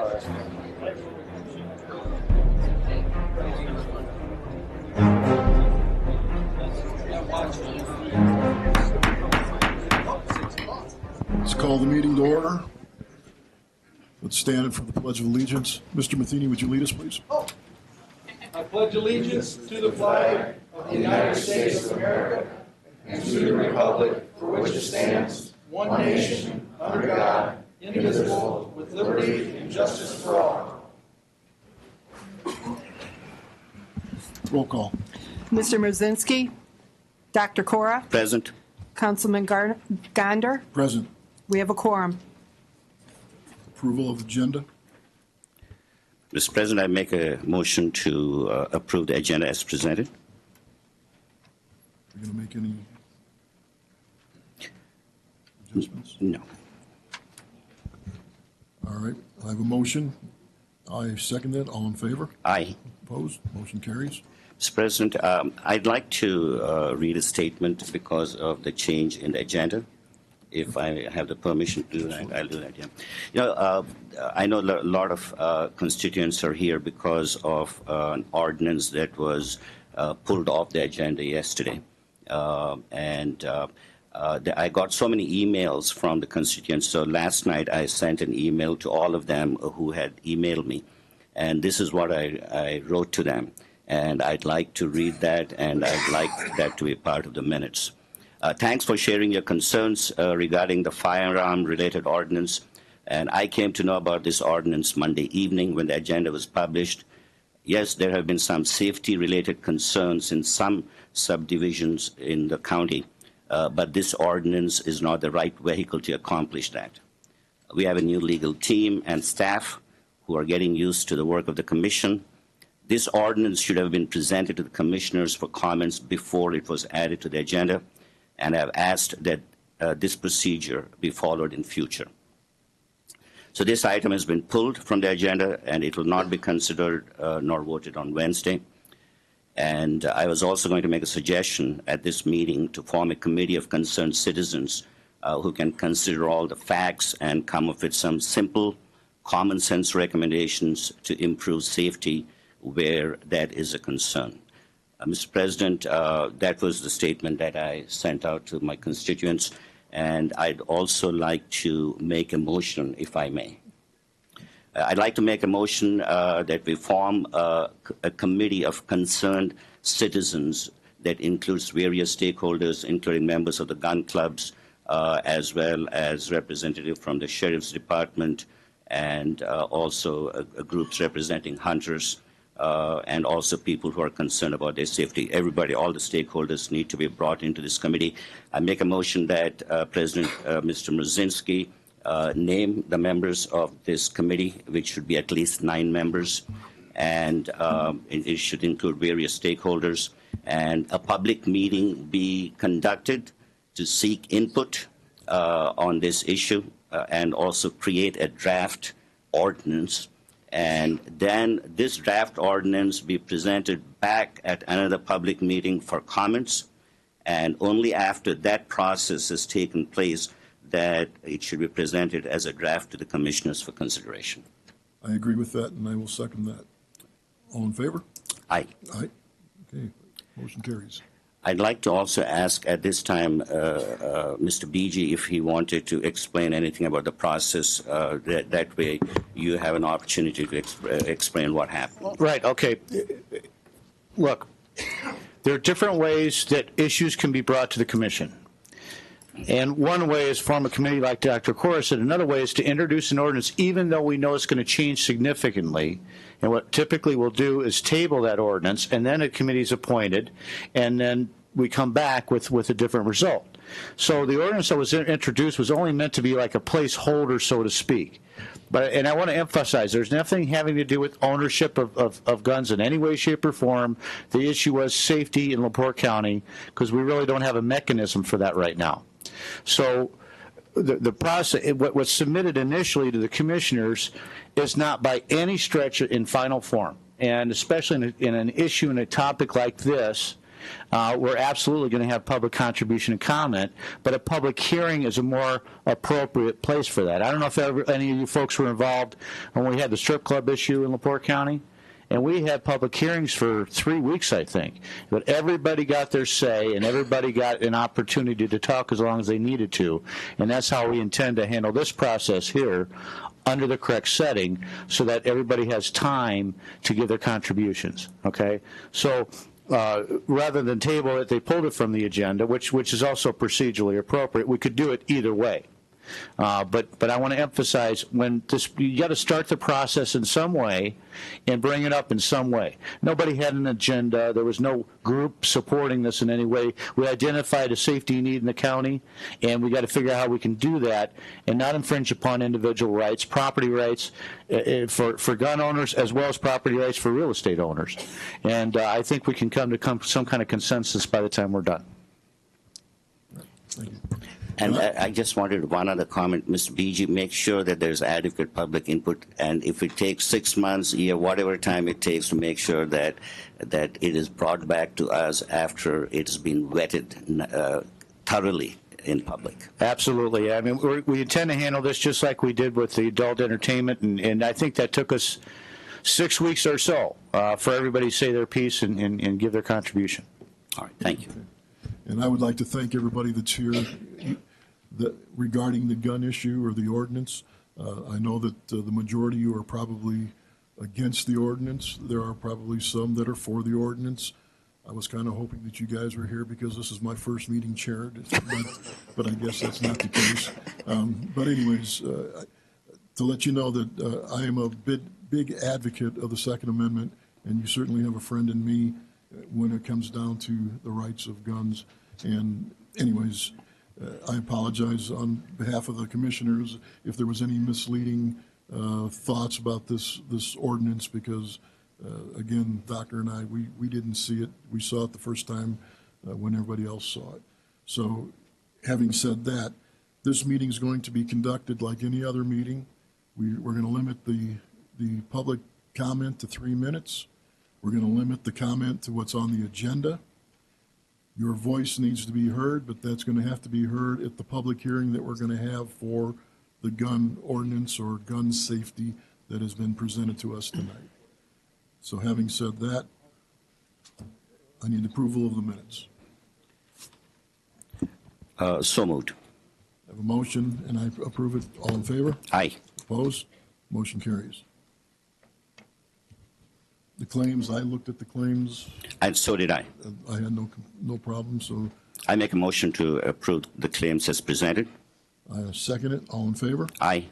Let's call the meeting to order. Let's stand for the Pledge of Allegiance. Mr. Matheny, would you lead us, please? I pledge allegiance to the flag of the United States of America and to the republic for which it stands, one nation, under God, indivisible, with liberty and justice for all. Roll call. Mr. Mrzinski, Dr. Cora, Present. Councilman Gonder. Present. We have a quorum. Approval of agenda. Mr. President, I make a motion to approve the agenda as presented. Are you going to make any adjustments? No. All right. I have a motion. I second it. All in favor? Aye. Opposed? Motion carries. Mr. President, I'd like to read a statement because of the change in the agenda. If I have the permission to do that, I'll do that, yeah. You know, I know a lot of constituents are here because of an ordinance that was pulled off the agenda yesterday. I got so many emails from the constituents, so last night I sent an email to all of them who had emailed me. And this is what I wrote to them. And I'd like to read that, and I'd like that to be part of the minutes. Thanks for sharing your concerns regarding the firearm-related ordinance. And I came to know about this ordinance Monday evening when the agenda was published. Yes, there have been some safety-related concerns in some subdivisions in the county, but this ordinance is not the right vehicle to accomplish that. We have a new legal team and staff who are getting used to the work of the commission. This ordinance should have been presented to the commissioners for comments before it was added to the agenda, and I've asked that this procedure be followed in future. So this item has been pulled from the agenda, and it will not be considered nor voted on Wednesday. And I was also going to make a suggestion at this meeting to form a committee of concerned citizens who can consider all the facts and come up with some simple, common sense recommendations to improve safety where that is a concern. Mr. President, that was the statement that I sent out to my constituents, and I'd also like to make a motion, if I may. I'd like to make a motion that we form a committee of concerned citizens that includes various stakeholders, including members of the gun clubs, as well as representatives from the Sheriff's Department, and also groups representing hunters, and also people who are concerned about their safety. Everybody, all the stakeholders need to be brought into this committee. I make a motion that President Mr. Mrzinski name the members of this committee, which should be at least 9 members, and it should include various stakeholders, and a public meeting be conducted to seek input on this issue, and also create a draft ordinance. And then this draft ordinance be presented back at another public meeting for comments, and only after that process has taken place that it should be presented as a draft to the commissioners for consideration. I agree with that, and I will second that. All in favor? Aye. Aye. Okay. Motion carries. I'd like to also ask at this time Mr. BG if he wanted to explain anything about the process. That way you have an opportunity to explain what happened. Right, okay. Look, there are different ways that issues can be brought to the commission. And one way is form a committee like Dr. Cora said. Another way is to introduce an ordinance even though we know it's going to change significantly. And what typically we'll do is table that ordinance, and then a committee is appointed, and then we come back with a different result. So the ordinance that was introduced was only meant to be like a placeholder, so to speak. And I want to emphasize, there's nothing having to do with ownership of guns in any way, shape, or form. The issue was safety in La Porte County, because we really don't have a mechanism for that right now. So the process, what was submitted initially to the commissioners is not by any stretch in final form. And especially in an issue and a topic like this, we're absolutely going to have public contribution and comment, but a public hearing is a more appropriate place for that. I don't know if any of you folks were involved when we had the strip club issue in La Porte County, and we had public hearings for 3 weeks, I think. But everybody got their say, and everybody got an opportunity to talk as long as they needed to, and that's how we intend to handle this process here under the correct setting so that everybody has time to give their contributions, okay? So rather than table it, they pulled it from the agenda, which is also procedurally appropriate. We could do it either way. But I want to emphasize, you got to start the process in some way and bring it up in some way. Nobody had an agenda. There was no group supporting this in any way. We identified a safety need in the county, and we got to figure out how we can do that and not infringe upon individual rights, property rights for gun owners, as well as property rights for real estate owners. And I think we can come to some kind of consensus by the time we're done. Thank you. And I just wanted one other comment, Mr. BG, make sure that there's adequate public input, and if it takes 6 months, a year, whatever time it takes to make sure that it is brought back to us after it's been vetted thoroughly in public. Absolutely. I mean, we intend to handle this just like we did with the adult entertainment, and I think that took us 6 weeks or so for everybody to say their piece and give their contribution. All right, thank you. And I would like to thank everybody that's here regarding the gun issue or the ordinance. I know that the majority of you are probably against the ordinance. There are probably some that are for the ordinance. I was kind of hoping that you guys were here because this is my first meeting chaired, but I guess that's not the case. But anyways, to let you know that I am a big advocate of the Second Amendment, and you certainly have a friend in me when it comes down to the rights of guns. And anyways, I apologize on behalf of the commissioners if there was any misleading thoughts about this ordinance, because again, Doctor and I, we didn't see it. We saw it the first time when everybody else saw it. So having said that, this meeting is going to be conducted like any other meeting. We're going to limit the public comment to 3 minutes. We're going to limit the comment to what's on the agenda. Your voice needs to be heard, but that's going to have to be heard at the public hearing that we're going to have for the gun ordinance or gun safety that has been presented to us tonight. So having said that, I need approval of the minutes. So moved. I have a motion, and I approve it. All in favor? Aye. Opposed? Motion carries. The claims, I looked at the claims. And so did I. I had no problem, so I make a motion to approve the claims as presented. I second it. All in favor? Aye.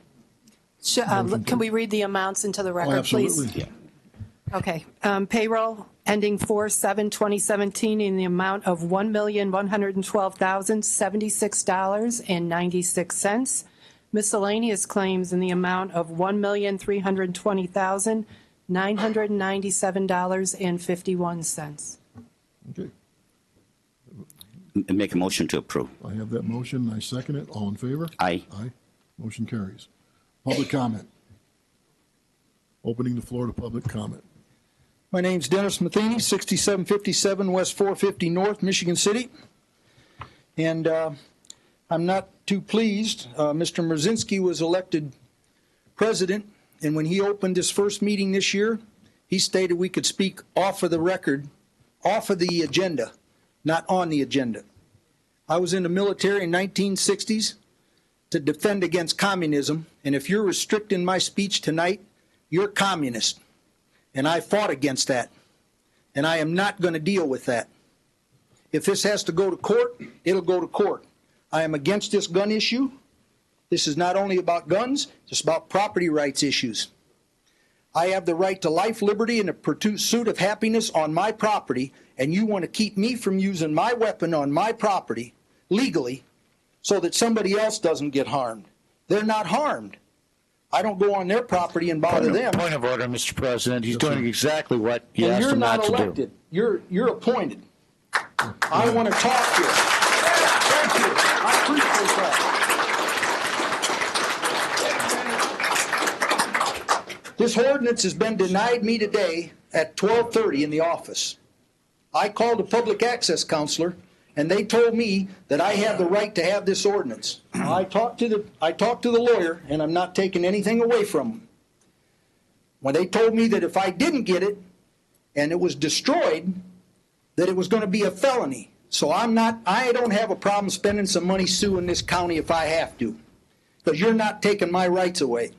Can we read the amounts into the record, please? absolutely. Yeah. Okay. Payroll ending 4/7/2017 in the amount of $1,112,076.96. Miscellaneous claims in the amount of $1,320,997.51. Okay. Make a motion to approve. I have that motion. I second it. All in favor? Aye. Aye. Motion carries. Public comment. Opening the floor to public comment. My name's Dennis Matheny, 6757 West 450 North, Michigan City. And I'm not too pleased. Mr. Mrzinski was elected president, and when he opened his first meeting this year, he stated we could speak off of the record, off of the agenda, not on the agenda. I was in the military in 1960s to defend against communism, and if you're restricting my speech tonight, you're communist. And I fought against that, and I am not going to deal with that. If this has to go to court, it'll go to court. I am against this gun issue. This is not only about guns, it's about property rights issues. I have the right to life, liberty, and the pursuit of happiness on my property, and you want to keep me from using my weapon on my property legally so that somebody else doesn't get harmed. They're not harmed. I don't go on their property and bother them. Point of order, Mr. President. He's doing exactly what you asked him not to do. You're not elected. You're appointed. I want to talk to you. Thank you. I appreciate that. This ordinance has been denied me today at 12:30 in the office. I called a public access counselor, and they told me that I had the right to have this ordinance. I talked to the lawyer, and I'm not taking anything away from him. When they told me that if I didn't get it and it was destroyed, that it was going to be a felony. So I don't have a problem spending some money suing this county if I have to, because you're not taking my rights away.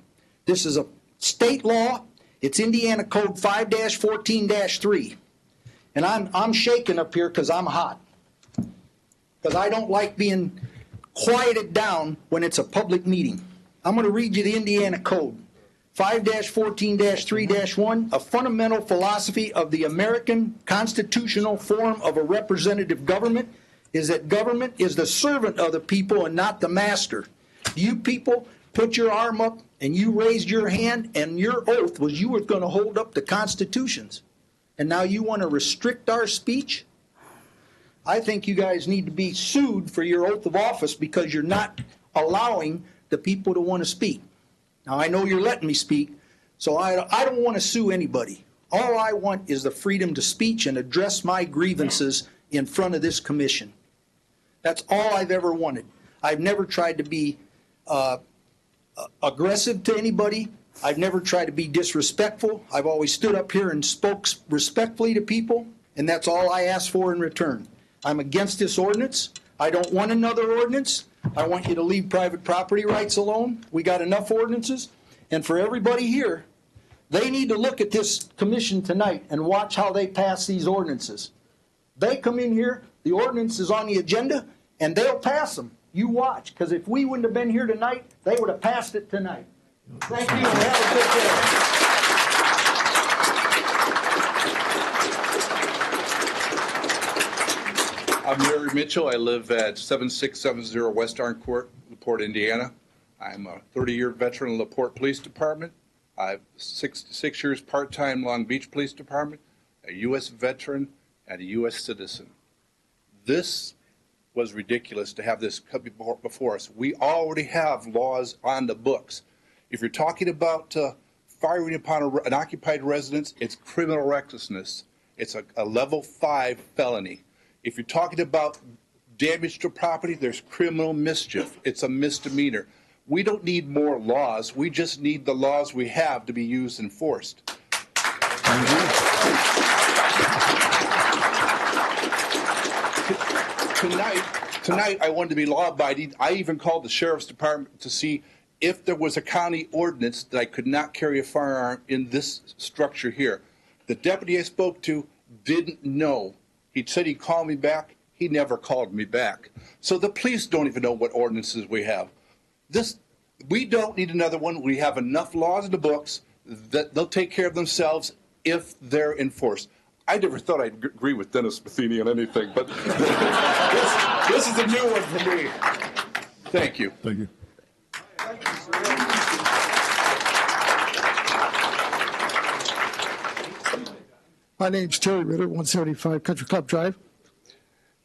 This is a state law. It's Indiana Code 5-14-3. And I'm shaking up here because I'm hot. Because I don't like being quieted down when it's a public meeting. I'm going to read you the Indiana Code. 5-14-3-1, a fundamental philosophy of the American constitutional form of a representative government is that government is the servant of the people and not the master. You people put your arm up and you raised your hand, and your oath was you were going to hold up the constitutions. And now you want to restrict our speech? I think you guys need to be sued for your oath of office because you're not allowing the people to want to speak. Now, I know you're letting me speak, so I don't want to sue anybody. All I want is the freedom to speak and address my grievances in front of this commission. That's all I've ever wanted. I've never tried to be aggressive to anybody. I've never tried to be disrespectful. I've always stood up here and spoke respectfully to people, and that's all I ask for in return. I'm against this ordinance. I don't want another ordinance. I want you to leave private property rights alone. We got enough ordinances. And for everybody here, they need to look at this commission tonight and watch how they pass these ordinances. They come in here, the ordinance is on the agenda, and they'll pass them. You watch, because if we wouldn't have been here tonight, they would have passed it tonight. Thank you, and have a good day. I'm Larry Mitchell. I live at 7670 West Arn Court, La Porte, Indiana. I'm a 30-year veteran of La Porte Police Department. I have 6 years part-time Long Beach Police Department, a U.S. veteran, and a U.S. citizen. This was ridiculous to have this come before us. We already have laws on the books. If you're talking about firing upon an occupied residence, it's criminal recklessness. It's a level 5 felony. If you're talking about damage to property, there's criminal mischief. It's a misdemeanor. We don't need more laws. We just need the laws we have to be used and enforced. Tonight, I wanted to be law-abiding. I even called the Sheriff's Department to see if there was a county ordinance that I could not carry a firearm in this structure here. The deputy I spoke to didn't know. He said he'd call me back. He never called me back. So the police don't even know what ordinances we have. We don't need another one. We have enough laws in the books that they'll take care of themselves if they're enforced. I never thought I'd agree with Dennis Matheny on anything, but this is a new one for me. Thank you. Thank you. My name's Terry Ritter, 175 Country Club Drive.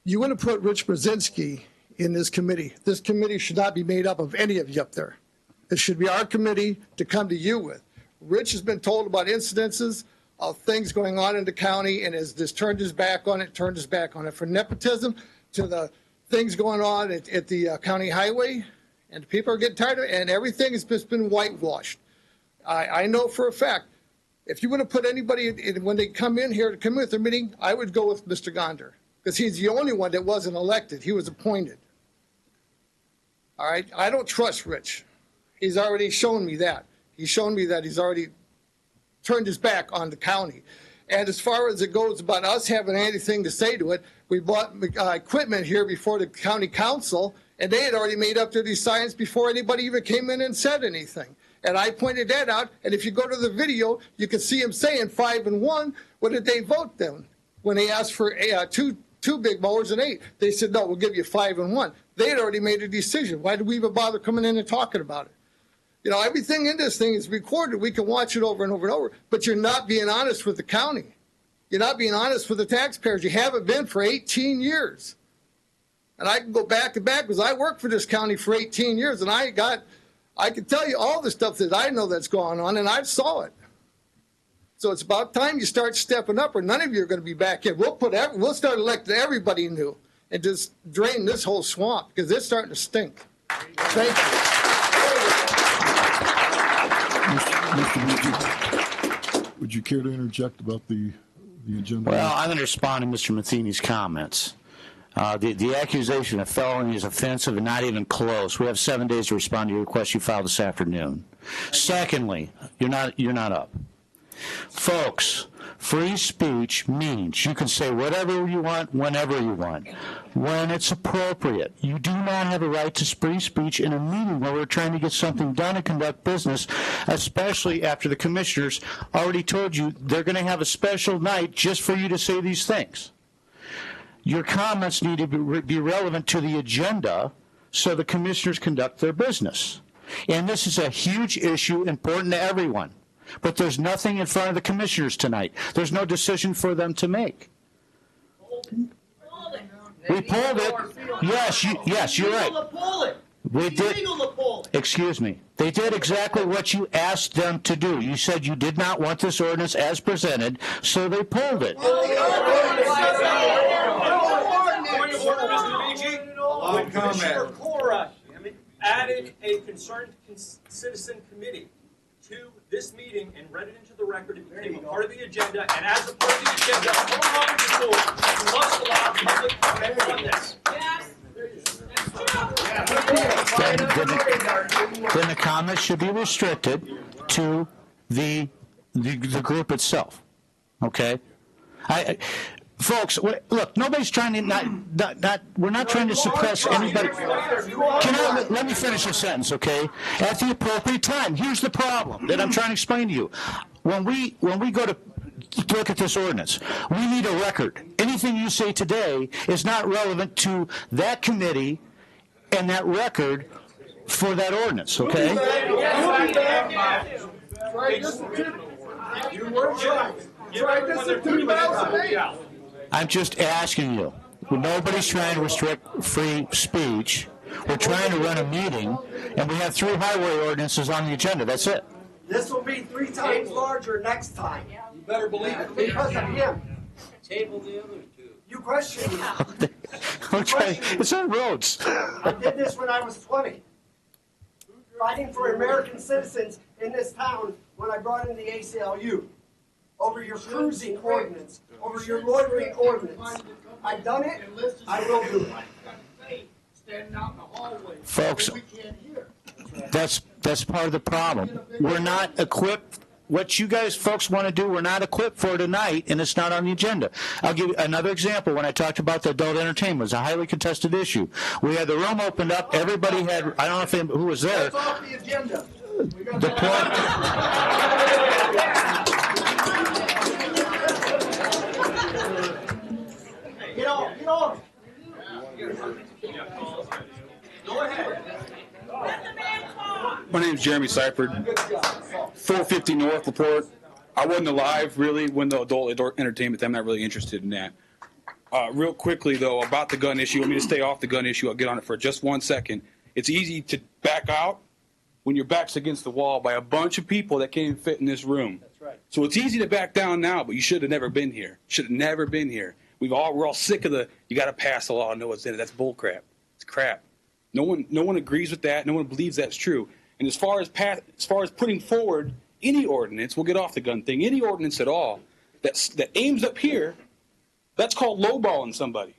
You want to put Rich Brzezinski in this committee. This committee should not be made up of any of you up there. It should be our committee to come to you with. Rich has been told about incidences of things going on in the county and has just turned his back on it, from nepotism to the things going on at the county highway, and people are getting tired of it, and everything has just been whitewashed. I know for a fact, if you want to put anybody in, when they come in here to come with their meeting, I would go with Mr. Gonder, because he's the only one that wasn't elected. He was appointed. All right? I don't trust Rich. He's already shown me that. He's shown me that he's already turned his back on the county. And as far as it goes about us having anything to say to it, we bought equipment here before the county council, and they had already made up their designs before anybody even came in and said anything. And I pointed that out, and if you go to the video, you can see him saying 5 and 1. What did they vote then? When they asked for two big mowers and 8, they said, no, we'll give you 5 and 1. They had already made a decision. Why did we even bother coming in and talking about it? You know, everything in this thing is recorded. We can watch it over and over and over, but you're not being honest with the county. You're not being honest with the taxpayers. You haven't been for 18 years. And I can go back to back because I worked for this county for 18 years, and I can tell you all the stuff that I know that's going on, and I saw it. So it's about time you start stepping up, or none of you are going to be back in. We'll start electing everybody new and just drain this whole swamp because it's starting to stink. Thank you. Mr. would you care to interject about the agenda? Well, I'm going to respond to Mr. Matheny's comments. The accusation of felony is offensive and not even close. We have 7 days to respond to your request you filed this afternoon. Secondly, you're not up. Folks, free speech means you can say whatever you want, whenever you want, when it's appropriate. You do not have a right to free speech in a meeting where we're trying to get something done and conduct business, especially after the commissioners already told you they're going to have a special night just for you to say these things. Your comments need to be relevant to the agenda so the commissioners conduct their business. And this is a huge issue, important to everyone. But there's nothing in front of the commissioners tonight. There's no decision for them to make. We pulled it. Yes, you're right. We did. Excuse me. They did exactly what you asked them to do. You said you did not want this ordinance as presented, so they pulled it. Commissioner Cora added a concerned citizen committee to this meeting and read it into the record. It became a part of the agenda, and as a part of the agenda, you must allow public comment on this. Then the comments should be restricted to the group itself. Okay? Folks, look, nobody's trying to we're not trying to suppress anybody. Let me finish a sentence, okay? At the appropriate time. Here's the problem that I'm trying to explain to you. When we go to look at this ordinance, we need a record. Anything you say today is not relevant to that committee and that record for that ordinance, okay? You were trying. Tried this in 2008. I'm just asking you. Nobody's trying to restrict free speech. We're trying to run a meeting, and we have 3 highway ordinances on the agenda. That's it. This will be 3 times larger next time. You better believe it. Because of him. Table the other 2. You question me. Okay, it's on roads. I did this when I was 20. Fighting for American citizens in this town when I brought in the ACLU. Over your cruising ordinance, over your loitering ordinance. I've done it, I will do it. Folks, that's part of the problem. We're not equipped. What you guys folks want to do, we're not equipped for tonight, and it's not on the agenda. I'll give you another example. When I talked about the adult entertainment, it was a highly contested issue. We had the room opened up. Everybody had, I don't know who was there. That's off the agenda. The point. Get on. Go ahead. My name's Jeremy Seifert, 450 North LaPorte. I wasn't alive, really, when the adult entertainment, I'm not really interested in that. Real quickly, though, about the gun issue, let me just stay off the gun issue. I'll get on it for just 1 second. It's easy to back out when your back's against the wall by a bunch of people that can't even fit in this room. That's right. So it's easy to back down now, but you should have never been here. Should have never been here. We're all sick of you got to pass the law and know what's in it. That's bull crap. It's crap. No one agrees with that. No one believes that's true. And as far as putting forward any ordinance, we'll get off the gun thing, any ordinance at all that aims up here, that's called lowballing somebody.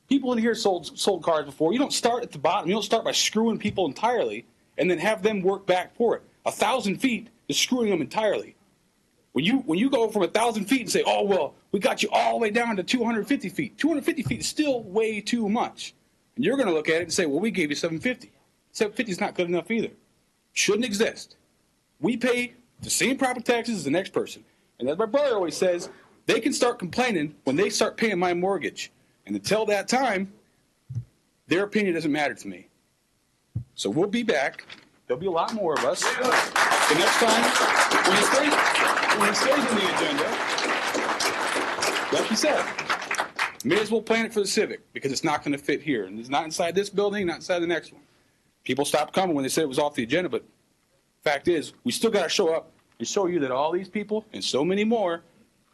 People in here sold cars before. You don't start at the bottom. You don't start by screwing people entirely and then have them work back for it. 1,000 feet is screwing them entirely. When you go from 1,000 feet and say, oh, well, we got you all the way down to 250 feet. 250 feet is still way too much. And you're going to look at it and say, well, we gave you 750. 750 is not good enough either. Shouldn't exist. We pay the same property taxes as the next person. And as my brother always says, they can start complaining when they start paying my mortgage. And until that time, their opinion doesn't matter to me. So we'll be back. There'll be a lot more of us. The next time, when it stays on the agenda, like you said, may as well plan it for the Civic because it's not going to fit here. And it's not inside this building, not inside the next one. People stopped coming when they said it was off the agenda, but fact is, we still got to show up to show you that all these people and so many more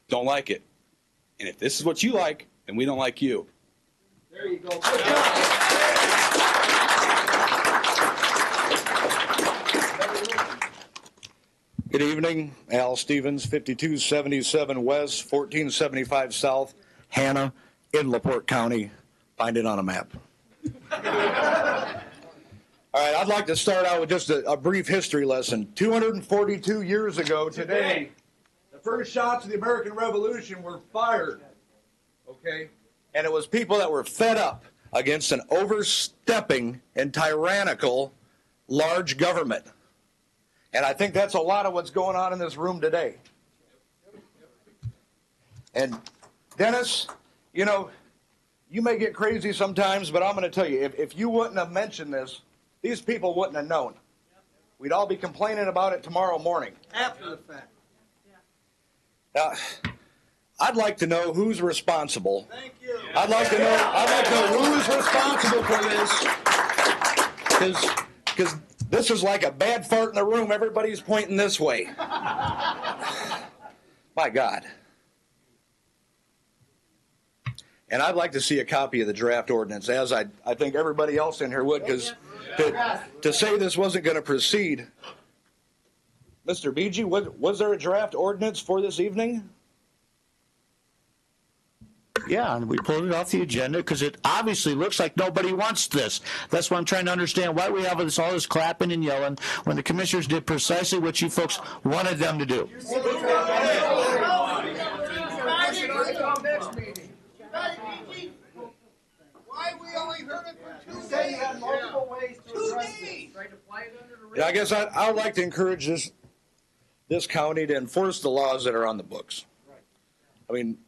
don't like it. And if this is what you like, then we don't like you. There you go. Good job. Good evening. Al Stevens, 5277 West, 1475 South, Hannah, in La Porte County. Find it on a map. All right, I'd like to start out with just a brief history lesson. 242 years ago today, the first shots of the American Revolution were fired, okay? And it was people that were fed up against an overstepping and tyrannical large government. And I think that's a lot of what's going on in this room today. And Dennis, you know, you may get crazy sometimes, but I'm going to tell you, if you wouldn't have mentioned this, these people wouldn't have known. We'd all be complaining about it tomorrow morning. After the fact. I'd like to know who's responsible. Thank you. I'd like to know who's responsible for this. Because this is like a bad fart in the room. Everybody's pointing this way. My God. And I'd like to see a copy of the draft ordinance, as I think everybody else in here would, because to say this wasn't going to proceed. Mr. Beege, was there a draft ordinance for this evening? Yeah, and we pulled it off the agenda because it obviously looks like nobody wants this. That's why I'm trying to understand why we have all this clapping and yelling when the commissioners did precisely what you folks wanted them to do. Why we only heard it for 2 days? You had multiple ways to address this. Yeah, I guess I would like to encourage this county to enforce the laws that are on the books. I mean,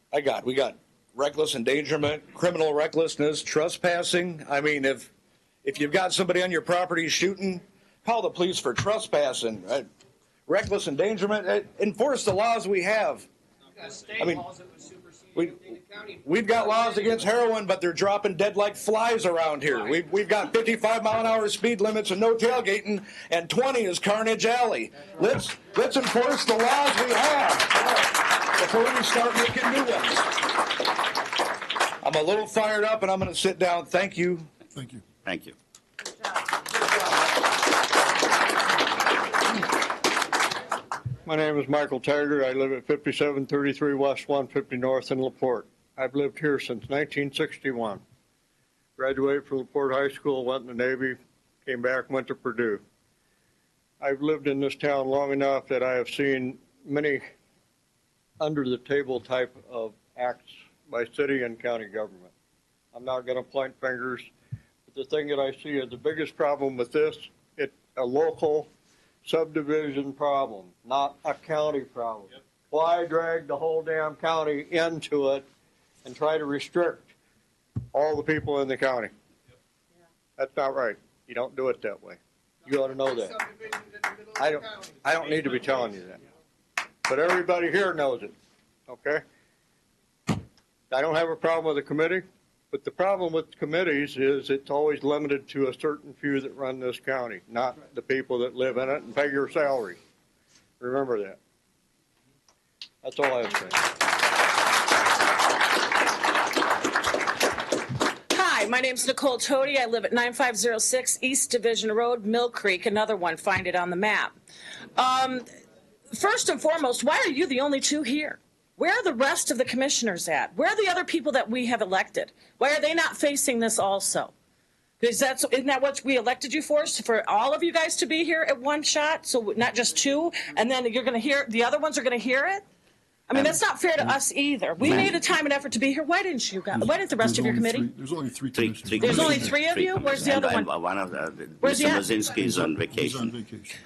we got reckless endangerment, criminal recklessness, trespassing. I mean, if you've got somebody on your property shooting, call the police for trespassing. Reckless endangerment, enforce the laws we have. I mean, we've got laws against heroin, but they're dropping dead like flies around here. We've got 55-mile-an-hour speed limits and no tailgating, and 20 is Carnage Alley. Let's enforce the laws we have before we start making new ones. I'm a little fired up, and I'm going to sit down. Thank you. Thank you. Thank you. My name is Michael Taggart. I live at 5733 West 150 North in La Porte. I've lived here since 1961. Graduated from La Porte High School, went in the Navy, came back, went to Purdue. I've lived in this town long enough that I have seen many under-the-table type of acts by city and county government. I'm not going to point fingers, but the thing that I see is the biggest problem with this, it's a local subdivision problem, not a county problem. Yep. Why drag the whole damn county into it and try to restrict all the people in the county? Yep. That's not right. You don't do it that way. You ought to know that. I don't need to be telling you that. But everybody here knows it, okay? I don't have a problem with the committee, but the problem with committees is it's always limited to a certain few that run this county, not the people that live in it and pay your salary. Remember that. That's all I have to say. Hi, my name's Nicole Tody. I live at 9506 East Division Road, Mill Creek, another one. Find it on the map. First and foremost, why are you the only two here? Where are the rest of the commissioners at? Where are the other people that we have elected? Why are they not facing this also? Because isn't that what we elected you for all of you guys to be here at one shot? So not just two, and then you're going to hear, the other ones are going to hear it? I mean, that's not fair to us either. We made a time and effort to be here. Why didn't you guys? Why didn't the rest of your committee? There's only three commissioners. There's only three of you? Where's the other one? One of Where's Mr. he at? Mazinski is on vacation. He's on vacation.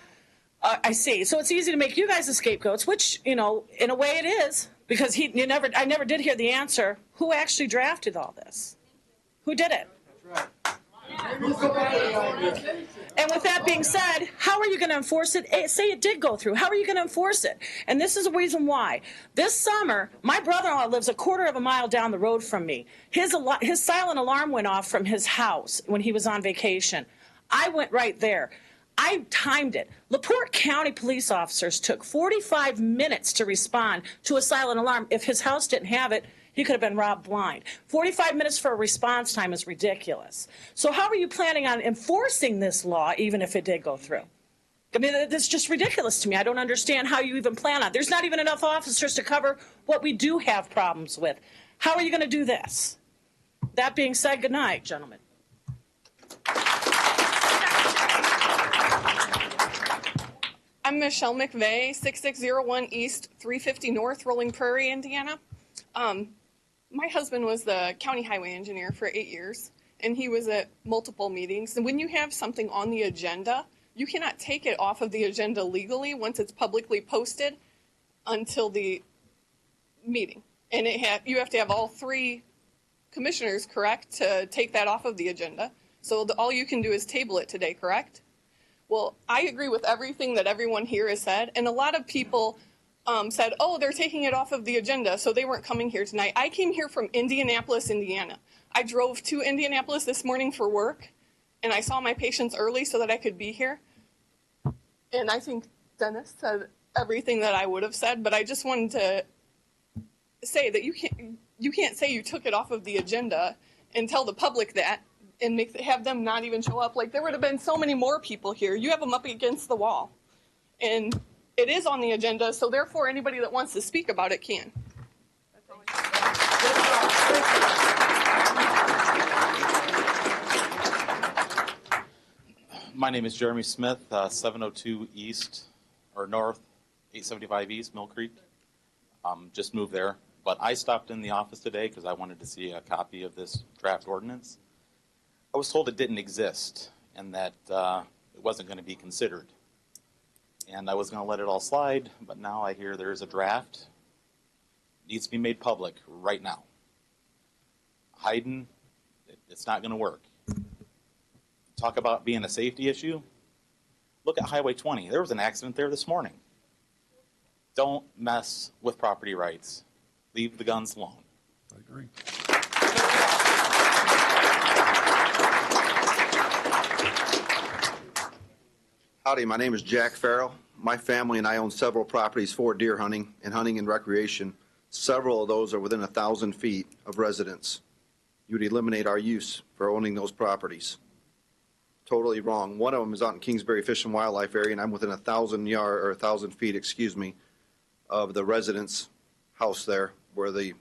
I see. So it's easy to make you guys the scapegoats, which, in a way it is, because I never did hear the answer. Who actually drafted all this? Who did it? That's right. And with that being said, how are you going to enforce it? Say it did go through. How are you going to enforce it? And this is the reason why. This summer, my brother-in-law lives a quarter of a mile down the road from me. His silent alarm went off from his house when he was on vacation. I went right there. I timed it. LaPorte County police officers took 45 minutes to respond to a silent alarm. If his house didn't have it, he could have been robbed blind. 45 minutes for a response time is ridiculous. So how are you planning on enforcing this law, even if it did go through? I mean, that's just ridiculous to me. I don't understand how you even plan on it. There's not even enough officers to cover what we do have problems with. How are you going to do this? That being said, good night, gentlemen. I'm Michelle McVeigh, 6601 East, 350 North, Rolling Prairie, Indiana. My husband was the county highway engineer for 8 years, and he was at multiple meetings. And when you have something on the agenda, you cannot take it off of the agenda legally once it's publicly posted until the meeting. And you have to have all 3 commissioners, correct, to take that off of the agenda. So all you can do is table it today, correct? Well, I agree with everything that everyone here has said, and a lot of people said, oh, they're taking it off of the agenda, so they weren't coming here tonight. I came here from Indianapolis, Indiana. I drove to Indianapolis this morning for work, and I saw my patients early so that I could be here. And I think Dennis said everything that I would have said, but I just wanted to say that you can't say you took it off of the agenda and tell the public that and have them not even show up. Like, there would have been so many more people here. You have them up against the wall. And it is on the agenda, so therefore anybody that wants to speak about it can. My name is Jeremy Smith, 702 East, or North, 875 East, Mill Creek. Just moved there. But I stopped in the office today because I wanted to see a copy of this draft ordinance. I was told it didn't exist and that it wasn't going to be considered. And I was going to let it all slide, but now I hear there's a draft. It needs to be made public right now. Hiding, it's not going to work. Talk about being a safety issue. Look at Highway 20. There was an accident there this morning. Don't mess with property rights. Leave the guns alone. I agree. Howdy, my name is Jack Farrell. My family and I own several properties for deer hunting and recreation. Several of those are within 1,000 feet of residents. You would eliminate our use for owning those properties. Totally wrong. One of them is out in Kingsbury Fish and Wildlife area, and I'm within 1,000 feet, of the resident's house there, where the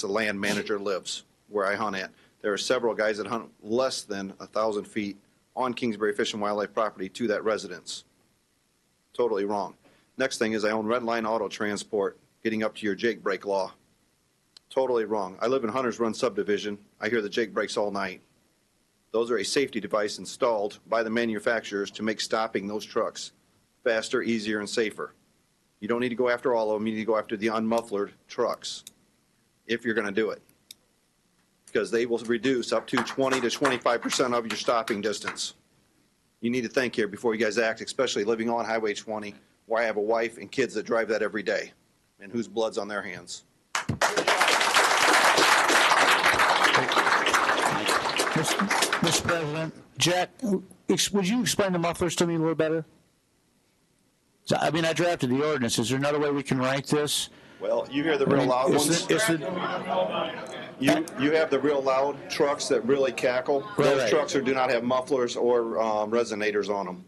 land manager lives, where I hunt at. There are several guys that hunt less than 1,000 feet on Kingsbury Fish and Wildlife property to that residence. Totally wrong. Next thing is I own Red Line Auto Transport, getting up to your Jake brake law. Totally wrong. I live in Hunters Run subdivision. I hear the Jake brakes all night. Those are a safety device installed by the manufacturers to make stopping those trucks faster, easier, and safer. You don't need to go after all of them. You need to go after the unmufflered trucks if you're going to do it, because they will reduce up to 20 to 25% of your stopping distance. You need to think here before you guys act, especially living on Highway 20, where I have a wife and kids that drive that every day and whose blood's on their hands. Mr. President, Jack, would you explain the mufflers to me a little better? I mean, I drafted the ordinance. Is there another way we can write this? Well, you hear the real loud ones. You have the real loud trucks that really cackle. Those trucks do not have mufflers or resonators on them.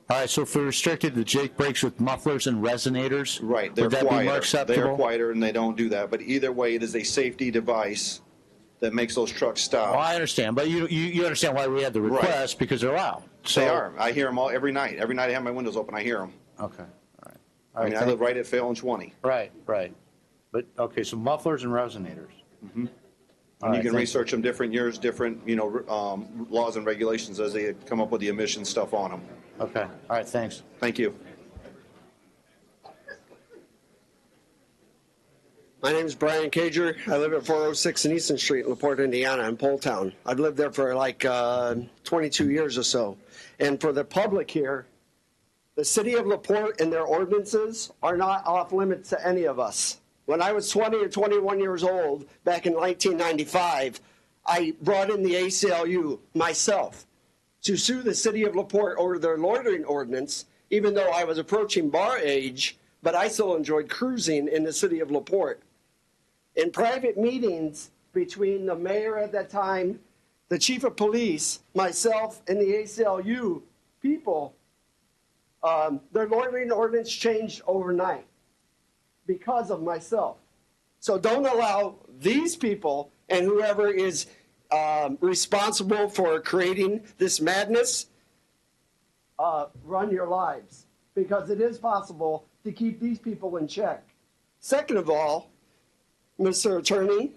All right, so if we restricted the Jake brakes with mufflers and resonators, right, they're would that quieter. be more acceptable? They're quieter and they don't do that. But either way, it is a safety device that makes those trucks stop. Well, I understand, but you understand why we had the request, because they're loud. So, they are. I hear them all every night. Every night I have my windows open, I hear them. Okay, all right. I mean, I live right at Fail and 20. Right. But, okay, so mufflers and resonators. Mm-hmm. And you can research them different years, different laws and regulations as they come up with the emission stuff on them. Okay, all right, thanks. Thank you. My name is Brian Cager. I live at 406 and Easton Street in LaPorte, Indiana, in Poletown. I've lived there for like 22 years or so. And for the public here, the city of LaPorte and their ordinances are not off limits to any of us. When I was 20 or 21 years old, back in 1995, I brought in the ACLU myself. to sue the city of La Porte over their loitering ordinance, even though I was approaching bar age, but I still enjoyed cruising in the city of La Porte. In private meetings between the mayor at that time, the chief of police, myself, and the ACLU people, their loitering ordinance changed overnight because of myself. So don't allow these people and whoever is responsible for creating this madness run your lives, because it is possible to keep these people in check. Second of all, Mr. Attorney,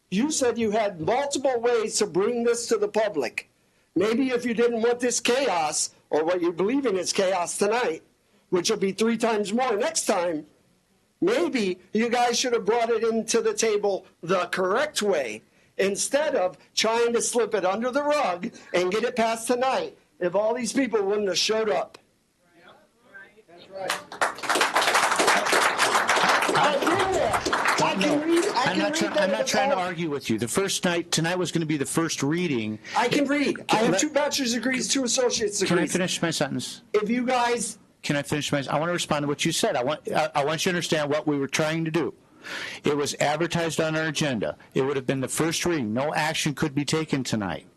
you said you had multiple ways to bring this to the public. Maybe if you didn't want this chaos, or what you believe in is chaos tonight, which will be 3 times more next time, maybe you guys should have brought it into the table the correct way, instead of trying to slip it under the rug and get it passed tonight, if all these people wouldn't have showed up. That's right. I'm not trying to argue with you. The first night, tonight was going to be the first reading. I can read. I have 2 bachelor's degrees, 2 associate's degrees. Can I finish my sentence? If you guys... Can I finish my... I want to respond to what you said. I want you to understand what we were trying to do. It was advertised on our agenda. It would have been the first reading. No action could be taken tonight.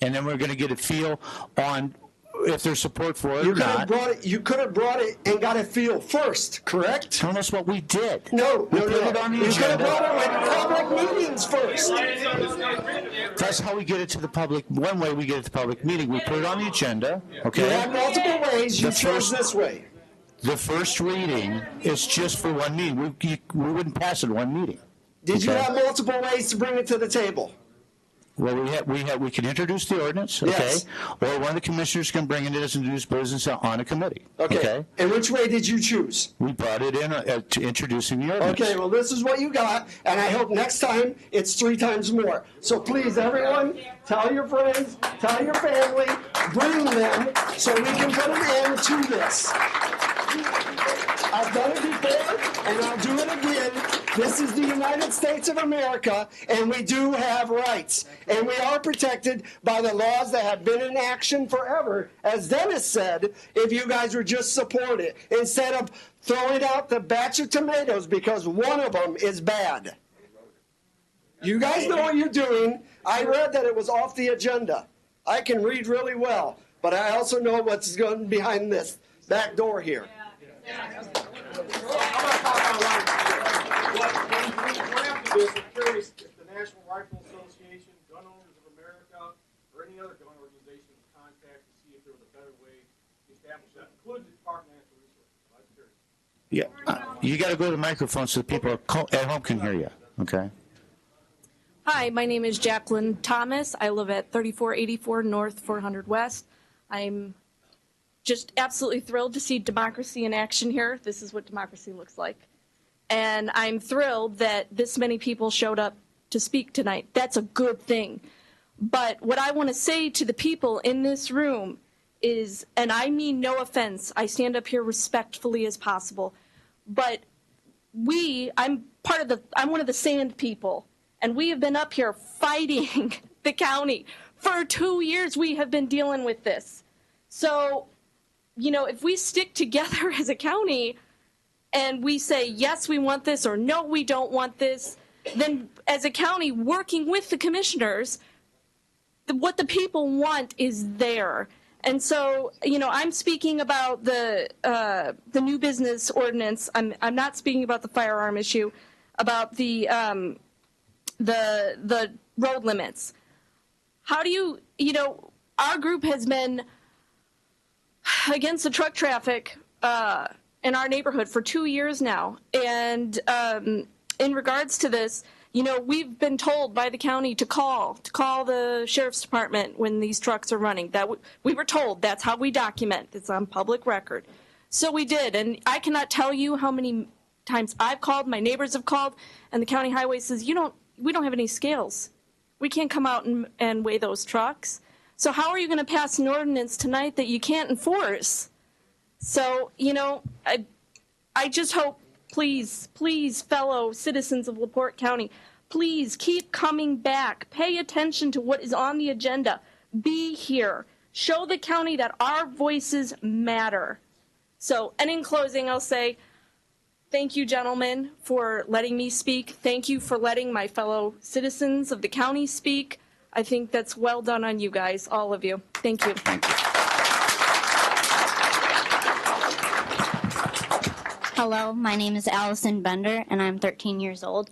And then we're going to get a feel on if there's support for it or not. You could have brought it and got a feel first, correct? Tell us what we did. No. We put it on the You could have agenda. brought it with public meetings first. That's how we get it to the public. One way we get it to the public meeting, we put it on the agenda. Okay. You have multiple ways. You chose this way. The first reading is just for one meeting. We wouldn't pass it in one meeting. Did you have multiple ways to bring it to the table? Well, we can introduce the ordinance, okay? Yes. Or one of the commissioners can bring it in as introduced business on a committee. Okay. And which way did you choose? We brought it in to introducing the ordinance. Okay, well, this is what you got, and I hope next time it's 3 times more. So please, everyone, tell your friends, tell your family, bring them so we can put an end to this. I've done it before, and I'll do it again. This is the United States of America, and we do have rights. And we are protected by the laws that have been in action forever. As Dennis said, if you guys would just support it, instead of throwing out the batch of tomatoes because one of them is bad. You guys know what you're doing. I read that it was off the agenda. I can read really well, but I also know what's going behind this back door here. I'm curious if the National Rifle Association, Gun Owners of America, or any other gun organization was contacted to see if there was a better way to establish that, including the Department of Natural Resources. I'm curious. Yeah, you got to go to the microphone so the people at home can hear you, okay? Hi, my name is Jacqueline Thomas. I live at 3484 North 400 West. I'm just absolutely thrilled to see democracy in action here. This is what democracy looks like. And I'm thrilled that this many people showed up to speak tonight. That's a good thing. But what I want to say to the people in this room is, and I mean no offense, I stand up here respectfully as possible, but I'm one of the sand people, and we have been up here fighting the county. For 2 years we have been dealing with this. So, you know, if we stick together as a county and we say, yes, we want this, or no, we don't want this, then as a county working with the commissioners, what the people want is there. And so, you know, I'm speaking about the new business ordinance. I'm not speaking about the firearm issue, about the road limits. How do you know, our group has been against the truck traffic in our neighborhood for 2 years now. And in regards to this, you know, we've been told by the county to call the sheriff's department when these trucks are running. That we were told. That's how we document. It's on public record. So we did. And I cannot tell you how many times I've called, my neighbors have called, and the county highway says, we don't have any scales. We can't come out and weigh those trucks. So how are you going to pass an ordinance tonight that you can't enforce? So, you know, I just hope, please, fellow citizens of La Porte County, please keep coming back. Pay attention to what is on the agenda. Be here. Show the county that our voices matter. So, and in closing, I'll say, thank you, gentlemen, for letting me speak. Thank you for letting my fellow citizens of the county speak. I think that's well done on you guys, all of you. Thank you. Hello, my name is Allison Bender, and I'm 13 years old.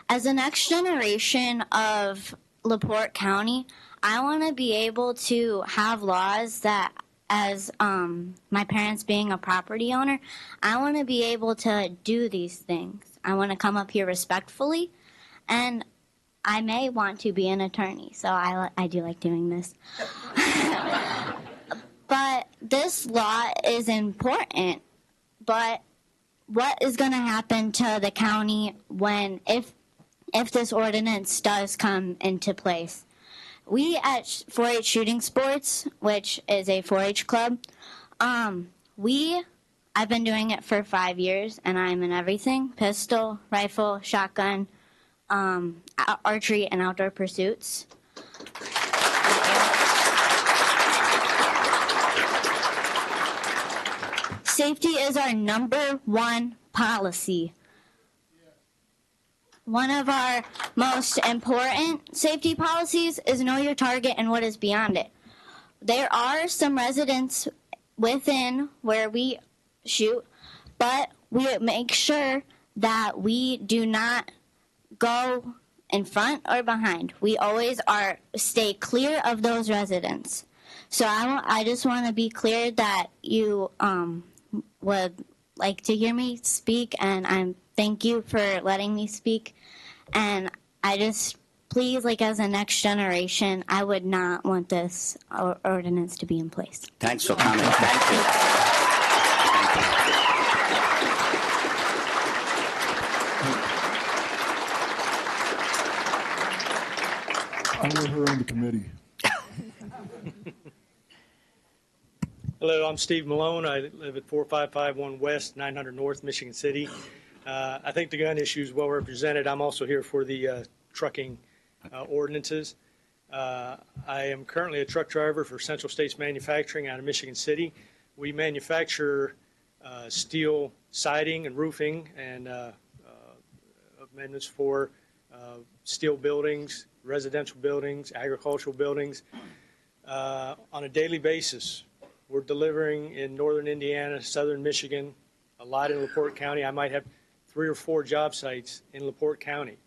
As the next generation of La Porte County, I want to be able to have laws that, as my parents being a property owner, I want to be able to do these things. I want to come up here respectfully, and I may want to be an attorney, so I do like doing this. But this law is important, but what is going to happen to the county if this ordinance does come into place? We at 4-H Shooting Sports, which is a 4-H club, I've been doing it for 5 years, and I'm in everything: pistol, rifle, shotgun, archery, and outdoor pursuits. Safety is our #1 policy. One of our most important safety policies is know your target and what is beyond it. There are some residents within where we shoot, but we make sure that we do not go in front or behind. We always stay clear of those residents. So I just want to be clear that you would like to hear me speak, and thank you for letting me speak. And I just, please, as a next generation, I would not want this ordinance to be in place. Thanks for coming. Thank you. I want her on the committee. Hello, I'm Steve Malone. I live at 4551 West, 900 North, Michigan City. I think the gun issue is well represented. I'm also here for the trucking ordinances. I am currently a truck driver for Central States Manufacturing out of Michigan City. We manufacture steel siding and roofing and amendments for steel buildings, residential buildings, agricultural buildings on a daily basis. We're delivering in northern Indiana, southern Michigan, a lot in La Porte County. I might have 3 or 4 job sites in La Porte County.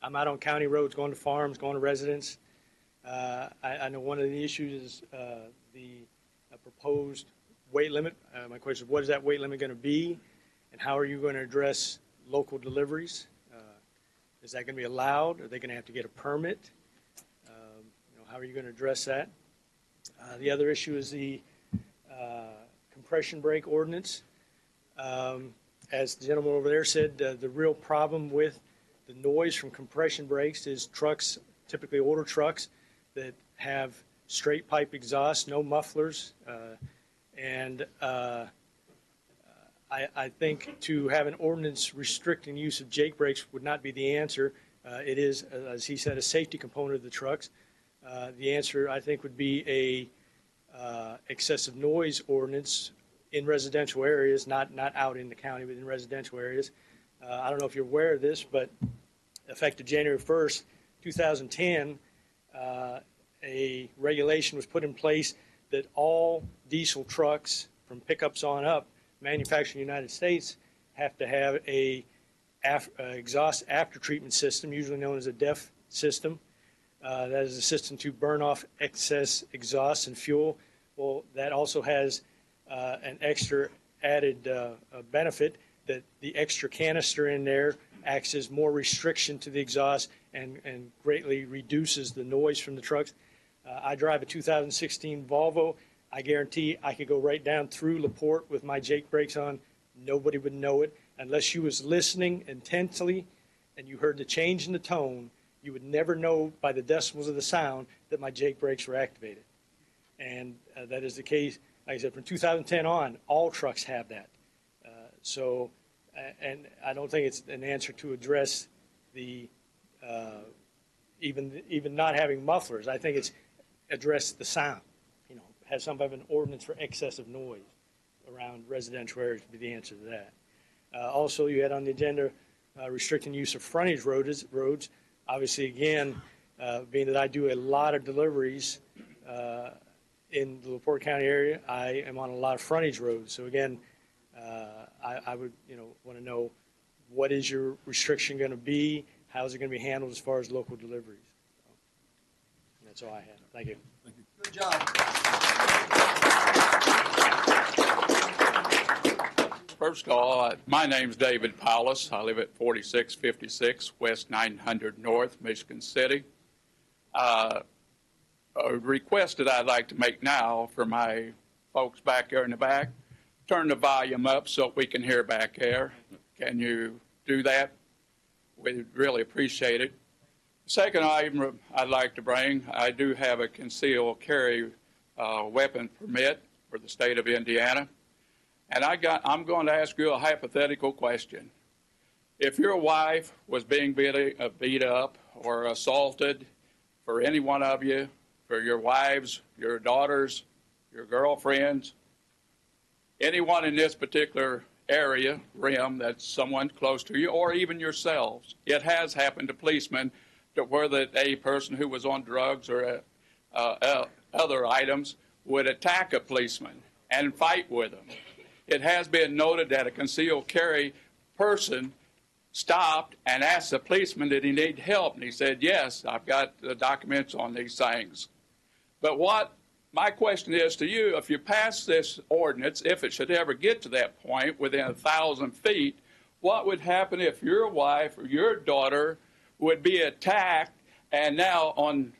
I'm out on county roads, going to farms, going to residents. I know one of the issues is the proposed weight limit. My question is, what is that weight limit going to be, and how are you going to address local deliveries? Is that going to be allowed? Are they going to have to get a permit? How are you going to address that? The other issue is the compression brake ordinance. As the gentleman over there said, the real problem with the noise from compression brakes is trucks, typically older trucks, that have straight pipe exhaust, no mufflers. I think to have an ordinance restricting use of Jake brakes would not be the answer. It is, as he said, a safety component of the trucks. The answer, I think, would be a excessive noise ordinance in residential areas, not out in the county, but in residential areas. I don't know if you're aware of this, but effective January 1st, 2010, a regulation was put in place that all diesel trucks from pickups on up manufactured in the United States have to have a exhaust after treatment system, usually known as a DEF system. That is a system to burn off excess exhaust and fuel. Well, that also has an extra added benefit that the extra canister in there acts as more restriction to the exhaust and greatly reduces the noise from the trucks. I drive a 2016 Volvo. I guarantee I could go right down through La Porte with my Jake brakes on. Nobody would know it unless you was listening intensely and you heard the change in the tone. You would never know by the decibels of the sound that my Jake brakes were activated. And that is the case, like I said, from 2010 on, all trucks have that. And I don't think it's an answer to address the even not having mufflers. I think it's address the sound. have some type of an ordinance for excessive noise around residential areas would be the answer to that. Also, you had on the agenda restricting use of frontage roads. Obviously, again, being that I do a lot of deliveries in the La Porte County area, I am on a lot of frontage roads. So again, I would want to know, what is your restriction going to be? How is it going to be handled as far as local deliveries? So, that's all I have. Thank you. Thank you. Good job. First of all, my name's David Paulus. I live at 4656 West 900 North, Michigan City. A request that I'd like to make now for my folks back there in the back, turn the volume up so we can hear back there. Can you do that? We'd really appreciate it. Second item I'd like to bring, I do have a concealed carry weapon permit for the state of Indiana. And I'm going to ask you a hypothetical question. If your wife was being beat up or assaulted, for any one of you, for your wives, your daughters, your girlfriends, anyone in this particular area, rim, that's someone close to you, or even yourselves, it has happened to policemen to where that a person who was on drugs or other items would attack a policeman and fight with them. It has been noted that a concealed carry person stopped and asked the policeman, did he need help? And he said, yes, I've got the documents on these things. But what my question is to you, if you pass this ordinance, if it should ever get to that point within 1,000 feet, what would happen if your wife or your daughter would be attacked? And now on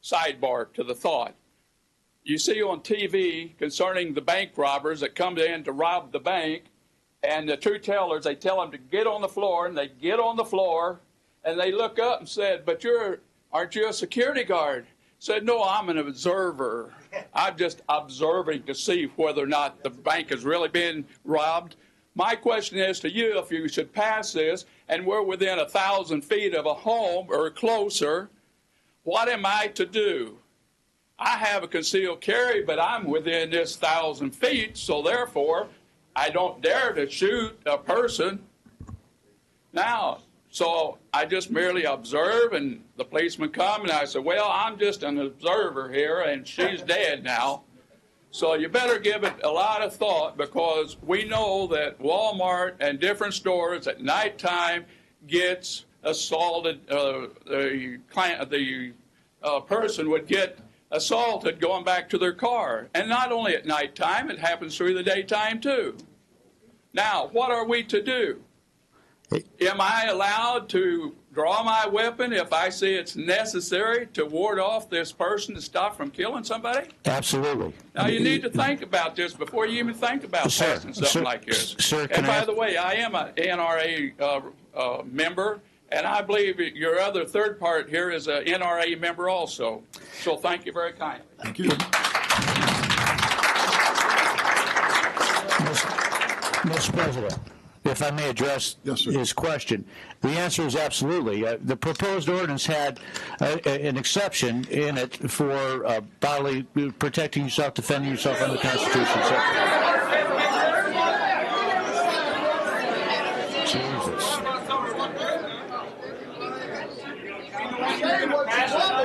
sidebar to the thought, you see on TV concerning the bank robbers that come in to rob the bank, and the two tellers, they tell them to get on the floor, and they get on the floor, and they look up and said, but aren't you a security guard? Said, no, I'm an observer. I'm just observing to see whether or not the bank is really being robbed. My question is to you, if you should pass this, and we're within 1,000 feet of a home or closer, what am I to do? I have a concealed carry, but I'm within this 1,000 feet, so therefore I don't dare to shoot a person. Now, so I just merely observe, and the policeman come, and I say, well, I'm just an observer here, and she's dead now. So you better give it a lot of thought, because we know that Walmart and different stores at nighttime gets assaulted. The person would get assaulted going back to their car. And not only at nighttime, it happens through the daytime too. Now, what are we to do? Am I allowed to draw my weapon if I see it's necessary to ward off this person to stop from killing somebody? Absolutely. Now, you need to think about this before you even think about passing something like this. And by the way, I am an NRA member, and I believe your other third part here is an NRA member also. So thank you very kindly. Thank you. Mr. President, if I may address his question, the answer is absolutely. The proposed ordinance had an exception in it for bodily protecting yourself, defending yourself under the Constitution. Jesus.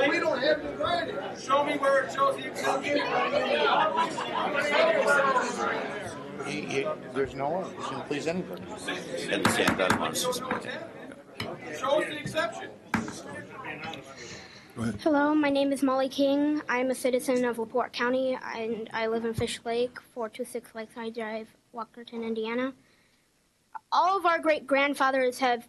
We don't have to grant it. Show me where it shows the exception. There's no one. You can please anybody. Show us the exception. Hello, my name is Molly King. I'm a citizen of La Porte County, and I live in Fish Lake, 426 Lakeside Drive, Walkerton, Indiana. All of our great-grandfathers have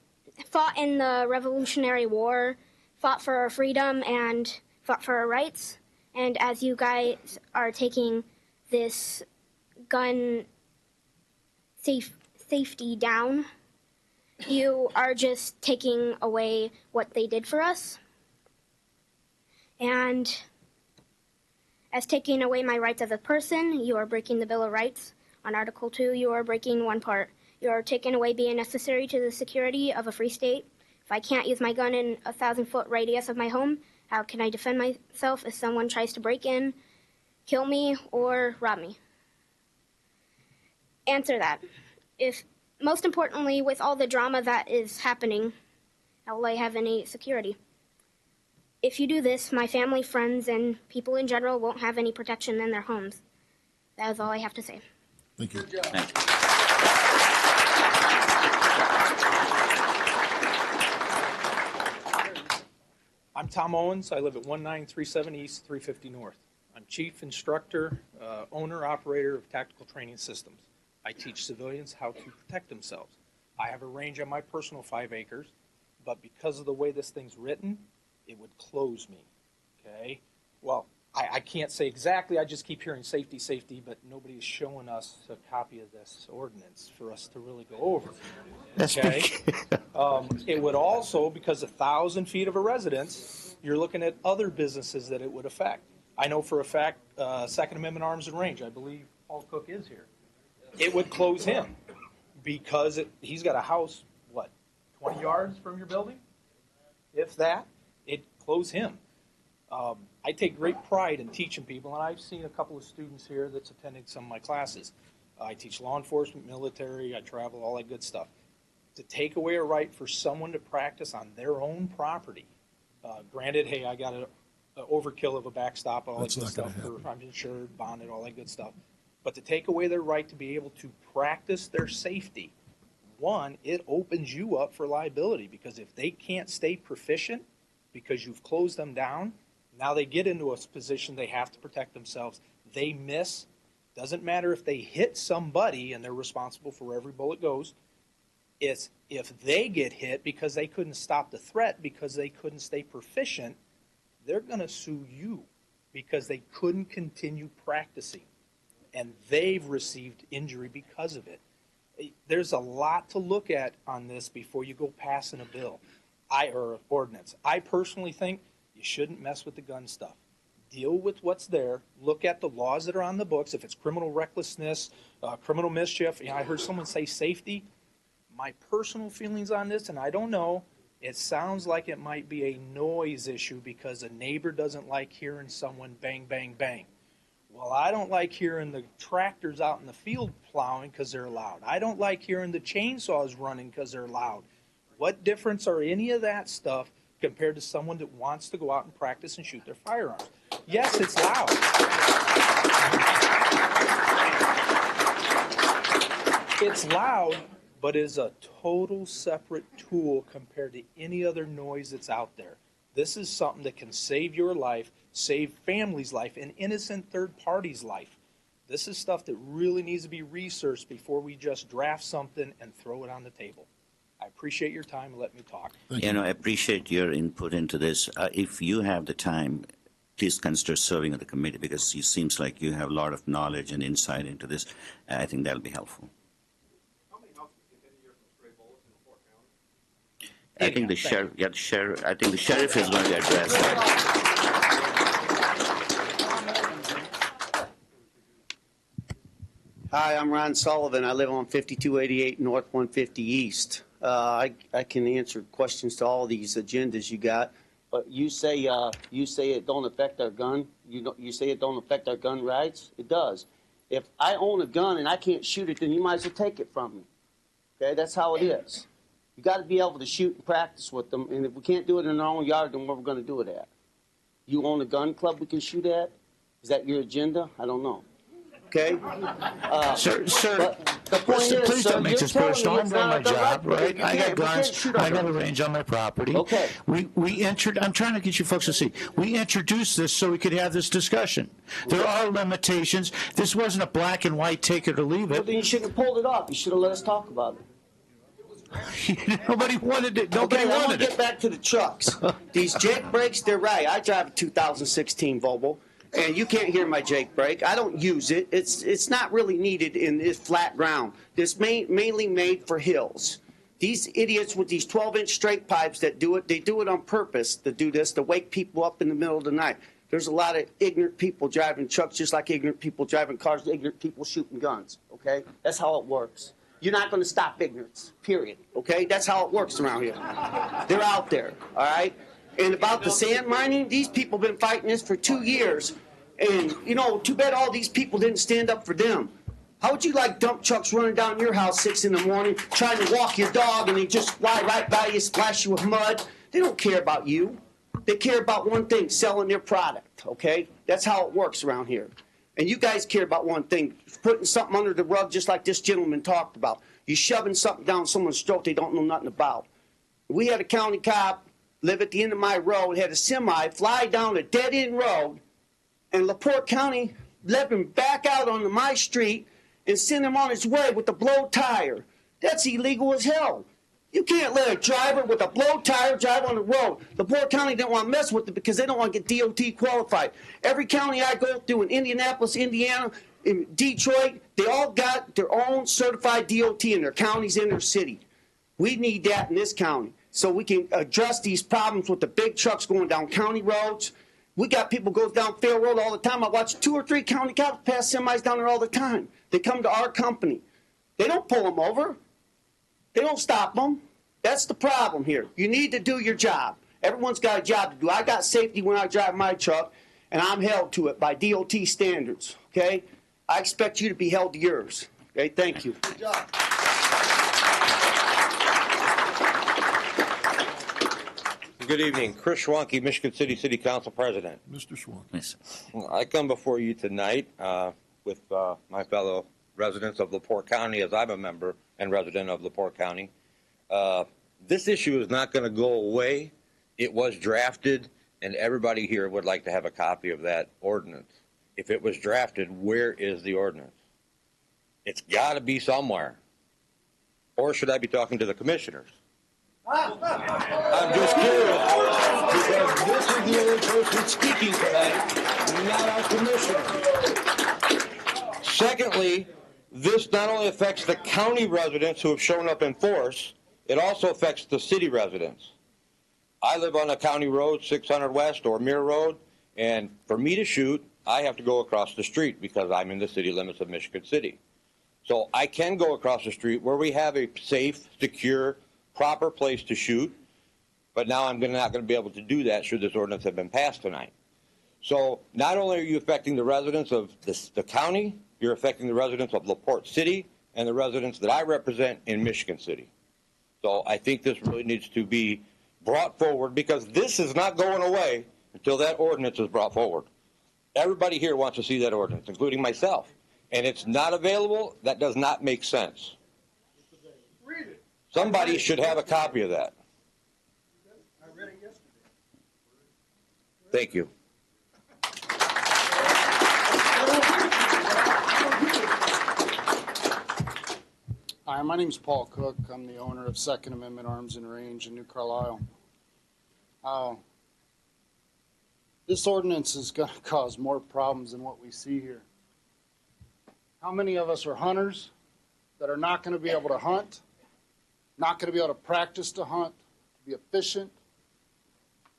fought in the Revolutionary War, fought for our freedom, and fought for our rights. And as you guys are taking this gun safety down, you are just taking away what they did for us. And as taking away my rights as a person, you are breaking the Bill of Rights. On Article 2, you are breaking one part. You are taking away being necessary to the security of a free state. If I can't use my gun in a 1,000-foot radius of my home, how can I defend myself if someone tries to break in kill me, or rob me? Answer that. Most importantly, with all the drama that is happening, how will I have any security? If you do this, my family, friends, and people in general won't have any protection in their homes. That is all I have to say. Thank you. Thank you. I'm Tom Owens. I live at 1937 East, 350 North. I'm chief instructor, owner, operator of tactical training systems. I teach civilians how to protect themselves. I have a range on my personal 5 acres, but because of the way this thing's written, it would close me, okay? Well, I can't say exactly, I just keep hearing safety, safety, but nobody's showing us a copy of this ordinance for us to really go over, okay? It would also, because 1,000 feet of a residence, you're looking at other businesses that it would affect. I know for a fact, Second Amendment Arms and Range, I believe Paul Cook is here. It would close him because he's got a house, what, 20 yards from your building? If that, it'd close him. I take great pride in teaching people, and I've seen a couple of students here that's attending some of my classes. I teach law enforcement, military, I travel, all that good stuff. To take away a right for someone to practice on their own property, granted, hey, I got an overkill of a backstop, all that good stuff, I'm insured, bonded, all that good stuff. But to take away their right to be able to practice their safety, one, it opens you up for liability, because if they can't stay proficient because you've closed them down, now they get into a position they have to protect themselves. They miss. Doesn't matter if they hit somebody and they're responsible for where every bullet goes. It's if they get hit because they couldn't stop the threat, because they couldn't stay proficient, they're going to sue you because they couldn't continue practicing. And they've received injury because of it. There's a lot to look at on this before you go passing a bill or ordinance. I personally think you shouldn't mess with the gun stuff. Deal with what's there. Look at the laws that are on the books. If it's criminal recklessness, criminal mischief, I heard someone say safety. My personal feelings on this, and I don't know, it sounds like it might be a noise issue because a neighbor doesn't like hearing someone bang, bang, bang. Well, I don't like hearing the tractors out in the field plowing because they're loud. I don't like hearing the chainsaws running because they're loud. What difference are any of that stuff compared to someone that wants to go out and practice and shoot their firearms? Yes, it's loud. It's loud, but is a total separate tool compared to any other noise that's out there. This is something that can save your life, save families' life, and innocent third parties' life. This is stuff that really needs to be researched before we just draft something and throw it on the table. I appreciate your time and let me talk. I appreciate your input into this. If you have the time, please consider serving on the committee, because it seems like you have a lot of knowledge and insight into this. I think that'll be helpful. I think the sheriff. Yeah, the sheriff. I think the sheriff is going to address that. Hi, I'm Ron Sullivan. I live on 5288 North 150 East. I can answer questions to all these agendas you got, but you say it don't affect our gun. You say it don't affect our gun rights. It does. If I own a gun and I can't shoot it, then you might as well take it from me. Okay, that's how it is. You got to be able to shoot and practice with them, and if we can't do it in our own yard, then where are we going to do it at? You own a gun club we can shoot at? Is that your agenda? I don't know. Okay? Sir, the point is, please don't make this personal. I'm doing my job, right? I got guns. I got a range on my property. Okay. I'm trying to get you folks to see. We introduced this so we could have this discussion. There are limitations. This wasn't a black and white take it or leave it. Well, then you shouldn't have pulled it off. You should have let us talk about it. Nobody wanted it. Nobody wanted it. wanted I want to get back to the trucks. These Jake brakes, they're right. I drive a 2016 Volvo, and you can't hear my Jake brake. I don't use it. It's not really needed in this flat ground. It's mainly made for hills. These idiots with these 12-inch straight pipes that do it, they do it on purpose to do this, to wake people up in the middle of the night. There's a lot of ignorant people driving trucks, just like ignorant people driving cars, ignorant people shooting guns, okay? That's how it works. You're not going to stop ignorance, period, okay? That's how it works around here. They're out there, all right? And about the sand mining, these people have been fighting this for 2 years. And, you know, too bad all these people didn't stand up for them. How would you like dump trucks running down your house 6 in the morning, trying to walk your dog, and they just fly right by you, splash you with mud? They don't care about you. They care about one thing, selling their product, okay? That's how it works around here. And you guys care about one thing, putting something under the rug just like this gentleman talked about. You shoving something down someone's throat they don't know nothing about. We had a county cop live at the end of my road, had a semi fly down a dead-end road, and La Porte County let him back out onto my street and send him on his way with a blow tire. That's illegal as hell. You can't let a driver with a blow tire drive on the road. La Porte County didn't want to mess with it because they don't want to get DOT qualified. Every county I go through in Indianapolis, Indiana, in Detroit, they all got their own certified DOT in their counties, in their city. We need that in this county so we can address these problems with the big trucks going down county roads. We got people go down Fair Road all the time. I watch 2 or 3 county cops pass semis down there all the time. They come to our company. They don't pull them over. They don't stop them. That's the problem here. You need to do your job. Everyone's got a job to do. I got safety when I drive my truck, and I'm held to it by DOT standards, okay? I expect you to be held to yours, okay? Thank you. Good job. Good evening. Chris Schwanke, Michigan City City Council President. Mr. Schwanke. Yes. I come before you tonight with my fellow residents of La Porte County, as I'm a member and resident of La Porte County. This issue is not going to go away. It was drafted, and everybody here would like to have a copy of that ordinance. If it was drafted, where is the ordinance? It's got to be somewhere. Or should I be talking to the commissioners? I'm just curious, because this is the only person speaking tonight, not our commissioner. Secondly, this not only affects the county residents who have shown up in force, it also affects the city residents. I live on a county road, 600 West or Muir Road, and for me to shoot, I have to go across the street because I'm in the city limits of Michigan City. So I can go across the street where we have a safe, secure, proper place to shoot, but now I'm not going to be able to do that should this ordinance have been passed tonight. So not only are you affecting the residents of the county, you're affecting the residents of La Porte City and the residents that I represent in Michigan City. So I think this really needs to be brought forward because this is not going away until that ordinance is brought forward. Everybody here wants to see that ordinance, including myself. And it's not available. That does not make sense. Somebody should have a copy of that. Thank you. Hi, my name is Paul Cook. I'm the owner of Second Amendment Arms and Range in New Carlisle. This ordinance is going to cause more problems than what we see here. How many of us are hunters that are not going to be able to hunt, not going to be able to practice to hunt, to be efficient?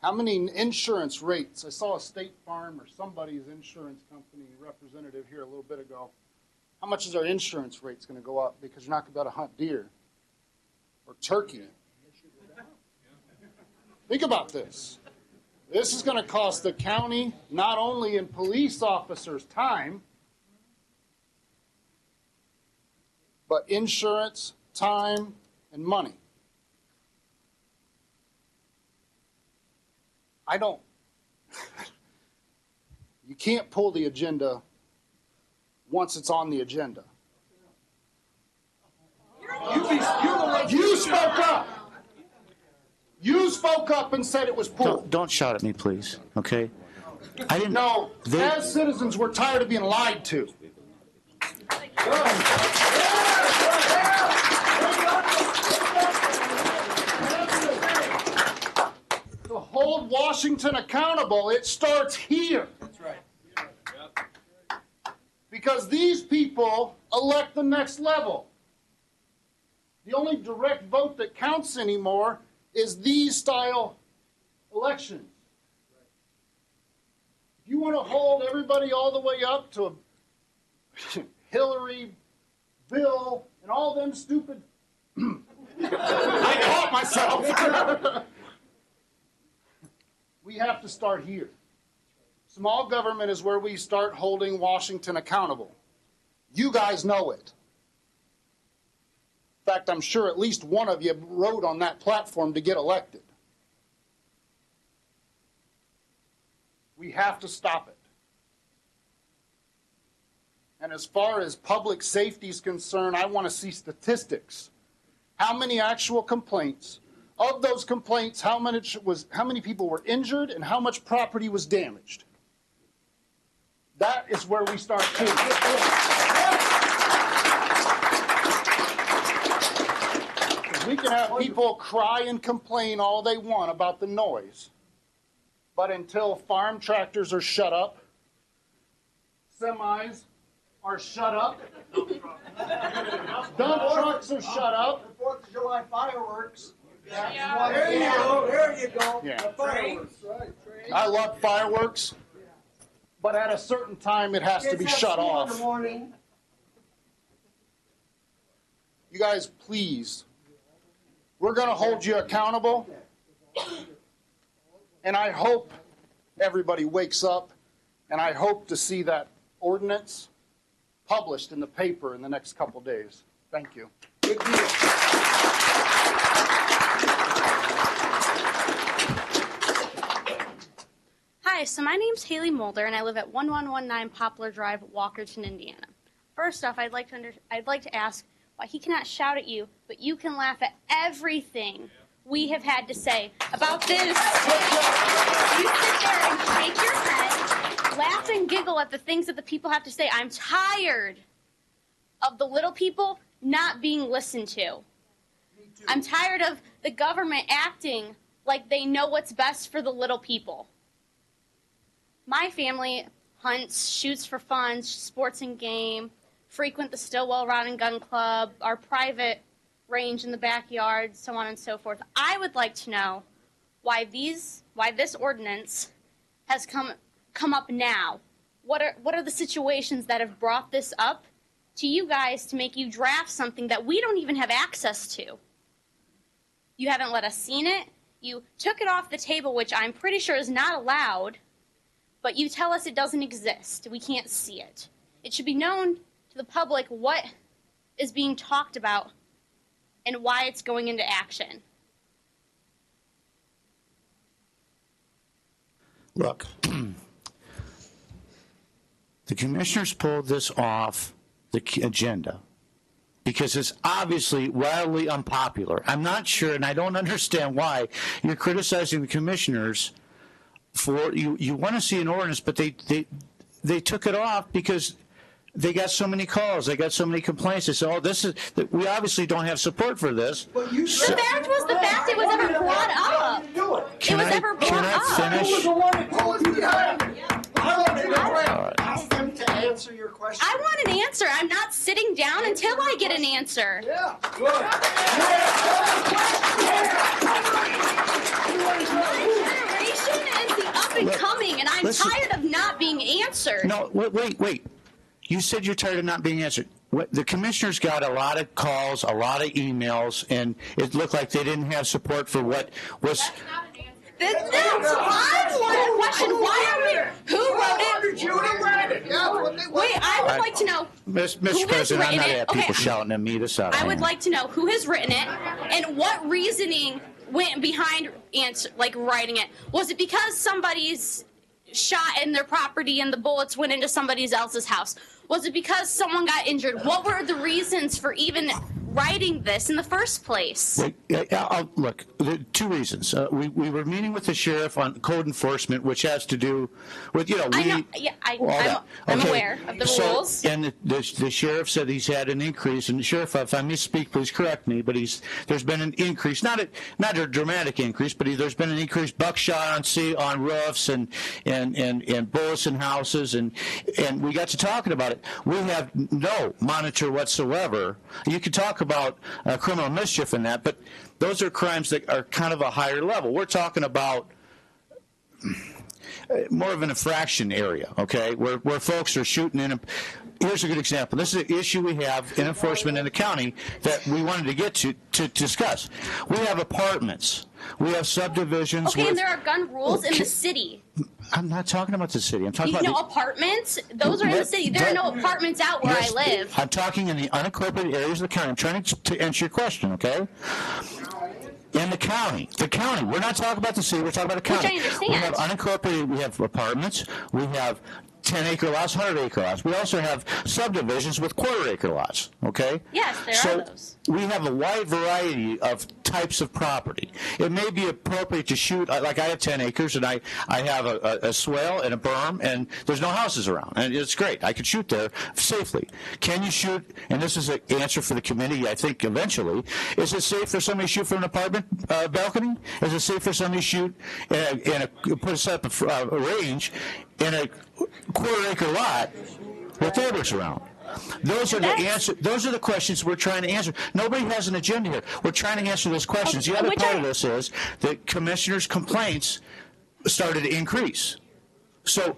How many insurance rates? I saw a State Farm or somebody's insurance company representative here a little bit ago. How much is our insurance rates going to go up because you're not going to be able to hunt deer or turkey? Think about this. This is going to cost the county not only in police officers' time, but insurance, time, and money. You can't pull the agenda once it's on the agenda. You spoke up. You spoke up and said it was pulled. Don't shout at me, please, okay? I didn't know. As citizens, we're tired of being lied to. To hold Washington accountable, it starts here. That's right. Because these people elect the next level. The only direct vote that counts anymore is these style elections. If you want to hold everybody all the way up to Hillary, Bill, and all them stupid... I caught myself. We have to start here. Small government is where we start holding Washington accountable. You guys know it. In fact, I'm sure at least one of you wrote on that platform to get elected. We have to stop it. And as far as public safety is concerned, I want to see statistics. How many actual complaints? Of those complaints, how many people were injured and how much property was damaged? That is where we start too. We can have people cry and complain all they want about the noise, but until farm tractors are shut up, semis are shut up, dump trucks are shut up. 4th of July fireworks. Yeah. There you go. There you go. Yeah. The fireworks. I love fireworks, but at a certain time it has to be Kids have shut school off. in the morning. You guys, please, we're going to hold you accountable, and I hope everybody wakes up, and I hope to see that ordinance published in the paper in the next couple days. Thank you. Good deal. Hi, so my name's Haley Mulder, and I live at 1119 Poplar Drive, Walkerton, Indiana. First off, I'd like to ask why he cannot shout at you, but you can laugh at everything we have had to say about this. You sit there and shake your head, laugh and giggle at the things that the people have to say. I'm tired of the little people not being listened to. I'm tired of the government acting like they know what's best for the little people. My family hunts, shoots for fun, sports and game, frequent the Stillwell Rod and Gun Club, our private range in the backyard, so on and so forth. I would like to know why this ordinance has come up now. What are the situations that have brought this up to you guys to make you draft something that we don't even have access to? You haven't let us see it. You took it off the table, which I'm pretty sure is not allowed, but you tell us it doesn't exist. We can't see it. It should be known to the public what is being talked about and why it's going into action. Look, the commissioners pulled this off the agenda because it's obviously wildly unpopular. I'm not sure, and I don't understand why you're criticizing the commissioners for you want to see an ordinance, but they took it off because they got so many calls, they got so many complaints. They said, we obviously don't have support for this. But the fact was the fact it was ever brought up. Can I finish? Who was the one that told you that? I want to ask them to answer your question. I want an answer. I'm not sitting down until I get an answer. Yeah. My generation is the up and coming, and I'm tired of not being answered. No, wait. You said you're tired of not being answered. The commissioners got a lot of calls, a lot of emails, and it looked like they didn't have support for what was. That's I want a question. Why are we? Who wrote it? Wait, I would like to know. Mr. President, I'm not at people shouting at me this out. I would like to know who has written it and what reasoning went behind writing it. Was it because somebody's shot in their property and the bullets went into somebody else's house? Was it because someone got injured? What were the reasons for even writing this in the first place? Look, two reasons. We were meeting with the sheriff on code enforcement, which has to do with, I'm aware of the rules. And the sheriff said he's had an increase. And Sheriff, if I misspeak, please correct me. But there's been an increase, not a dramatic increase, but there's been an increase buckshot on roofs and bullets in houses, and we got to talking about it. We have no monitor whatsoever. You could talk about criminal mischief in that, but those are crimes that are kind of a higher level. We're talking about more of an infraction area, okay, where folks are shooting in. Here's a good example. This is an issue we have in enforcement in the county that we wanted to get to discuss. We have apartments. We have subdivisions. Okay, and there are gun rules in the city. I'm not talking about the city. I'm talking You about know, apartments? Those are in the city. There are no apartments out where I live. I'm talking in the unincorporated areas of the county. I'm trying to answer your question, okay? In the county. We're not talking about the city. We're talking about the county. Which I understand. We have unincorporated. We have apartments. We have 10-acre lots, 100-acre lots. We also have subdivisions with quarter-acre lots, okay? Yes, there are those. We have a wide variety of types of property. It may be appropriate to shoot, like I have 10 acres, and I have a swale and a berm, and there's no houses around, and it's great. I could shoot there safely. Can you shoot, and this is an answer for the committee, I think, eventually, is it safe for somebody to shoot from an apartment balcony? Is it safe for somebody to shoot put up a range in a quarter-acre lot with neighbors around? Those are the answer. Those are the questions we're trying to answer. Nobody has an agenda here. We're trying to answer those questions. The other part of this is that commissioners' complaints started to increase. So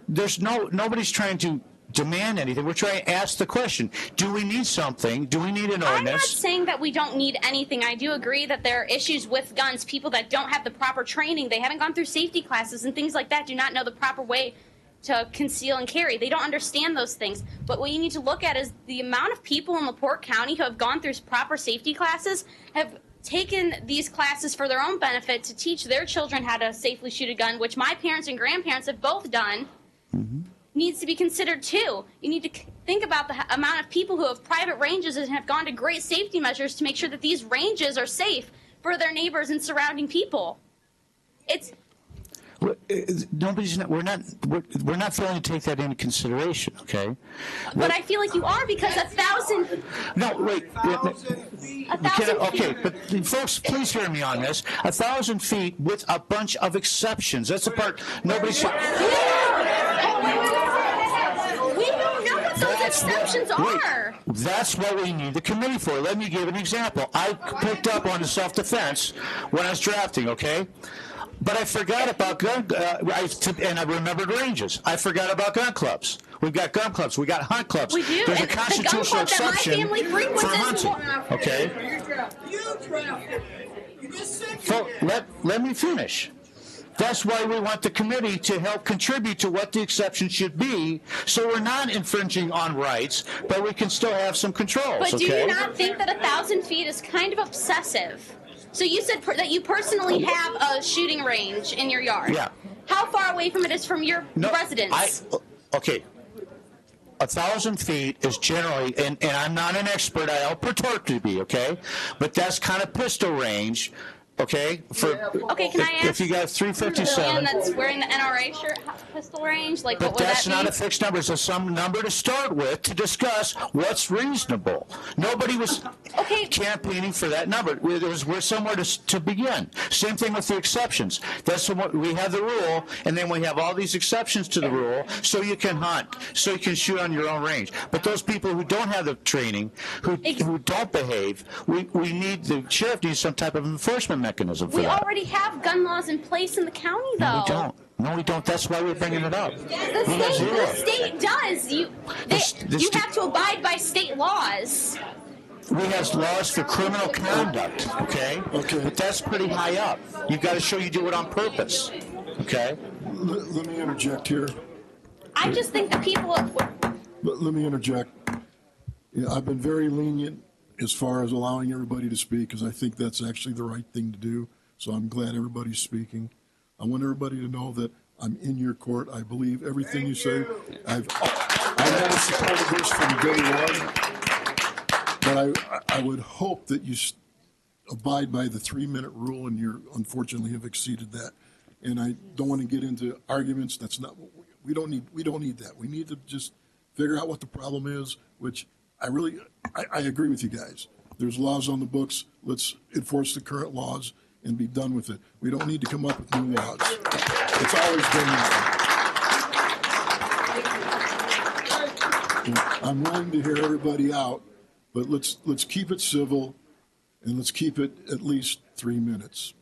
nobody's trying to demand anything. We're trying to ask the question: do we need something? Do we need an ordinance? I'm not saying that we don't need anything. I do agree that there are issues with guns. People that don't have the proper training, they haven't gone through safety classes and things like that, do not know the proper way to conceal and carry. They don't understand those things. But what you need to look at is the amount of people in LaPorte County who have gone through proper safety classes, have taken these classes for their own benefit to teach their children how to safely shoot a gun, which my parents and grandparents have both done, needs to be considered too. You need to think about the amount of people who have private ranges and have gone to great safety measures to make sure that these ranges are safe for their neighbors and surrounding people. We're not failing to take that into consideration, okay? But I feel like you are, because 1,000. No, wait. 1,000 okay, but folks, please hear me on this. 1,000 feet with a bunch of exceptions. That's the part nobody's. We don't know what those exceptions are. That's what we need the committee for. Let me give an example. I picked up on the self-defense when I was drafting, okay? But I forgot about gun, and I remembered ranges. I forgot about gun clubs. We've got gun clubs. We got hunt clubs. We do. There's a And constitutional the gun club exception that my family frequents for is hunting. more. Okay. Let me finish. That's why we want the committee to help contribute to what the exception should be, so we're not infringing on rights, but we can still have some controls. But do okay? you not think that 1,000 feet is kind of obsessive? So you said that you personally have a shooting range in your yard. Yeah. How far away from it is from your residence? Okay. 1,000 feet is generally, and I'm not an expert, I'll purport to be, okay? But that's kind of pistol range, okay? Okay, can I ask? If you got 357. And that's wearing the NRA shirt, pistol range? Like, But what would that's that not be? a fixed number. It's some number to start with to discuss what's reasonable. Nobody was campaigning for that number. We're somewhere to begin. Same thing with the exceptions. That's what we have the rule, and then we have all these exceptions to the rule, so you can hunt, so you can shoot on your own range. But those people who don't have the training, who don't behave, the sheriff needs some type of enforcement mechanism for We that. already have gun laws in place in the county, though. No, we don't. No, we don't. That's why we're bringing it up. The state does. You have to abide by state laws. We have laws for criminal conduct, okay? But that's pretty high up. You've got to show you do it on purpose, okay? Let me interject here. I just think that people... Let me interject. Yeah, I've been very lenient as far as allowing everybody to speak, because I think that's actually the right thing to do. So I'm glad everybody's speaking. I want everybody to know that I'm in your court. I believe everything you say. I've always supported this from day one. But I would hope that you abide by the 3-minute rule, and you unfortunately have exceeded that. And I don't want to get into arguments. That's not what we don't need that. We need to just figure out what the problem is, which I agree with you guys. There's laws on the books. Let's enforce the current laws and be done with it. We don't need to come up with new laws. It's always been that way. I'm willing to hear everybody out, but let's keep it civil, and let's keep it at least 3 minutes.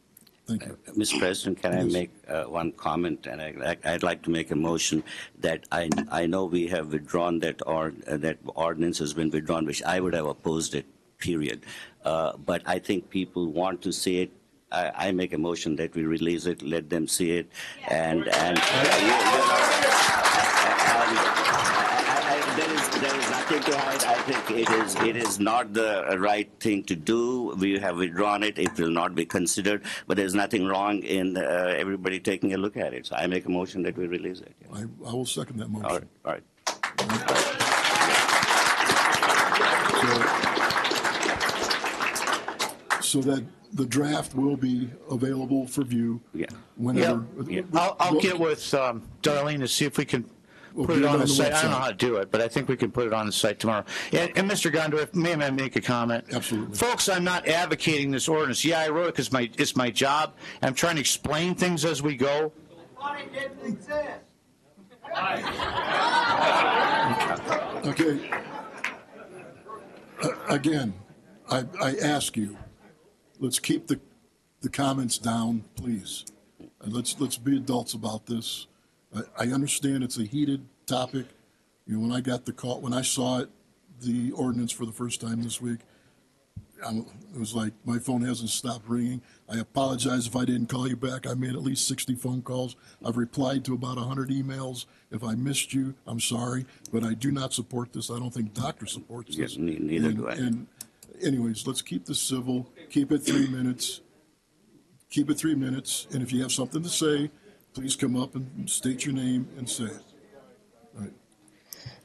Thank you. Mr. President, can I make one comment? And I'd like to make a motion that I know we have withdrawn that ordinance has been withdrawn, which I would have opposed it, period. But I think people want to see it. I make a motion that we release it, let them see it, and there is nothing to hide. I think it is not the right thing to do. We have withdrawn it. It will not be considered. But there's nothing wrong in everybody taking a look at it. So I make a motion that we release it. I will second that motion. All right. So that the draft will be available for view. Yeah. Whenever. Yeah. I'll get with Darlene to see if we can put it on the site. I don't know how to do it, but I think we can put it on the site tomorrow. And Mr. Gondor, may I make a comment? Absolutely. Folks, I'm not advocating this ordinance. Yeah, I wrote it because it's my job. I'm trying to explain things as we go. It didn't exist. Okay. Again, I ask you, let's keep the comments down, please. And let's be adults about this. I understand it's a heated topic. You know, when I got the call, when I saw it, the ordinance for the first time this week, it was like my phone hasn't stopped ringing. I apologize if I didn't call you back. I made at least 60 phone calls. I've replied to about 100 emails. If I missed you, I'm sorry, but I do not support this. I don't think Doctor supports this. Yes, neither do I. And anyways, let's keep this civil. Keep it 3 minutes. Keep it 3 minutes. And if you have something to say, please come up and state your name and say it. All right.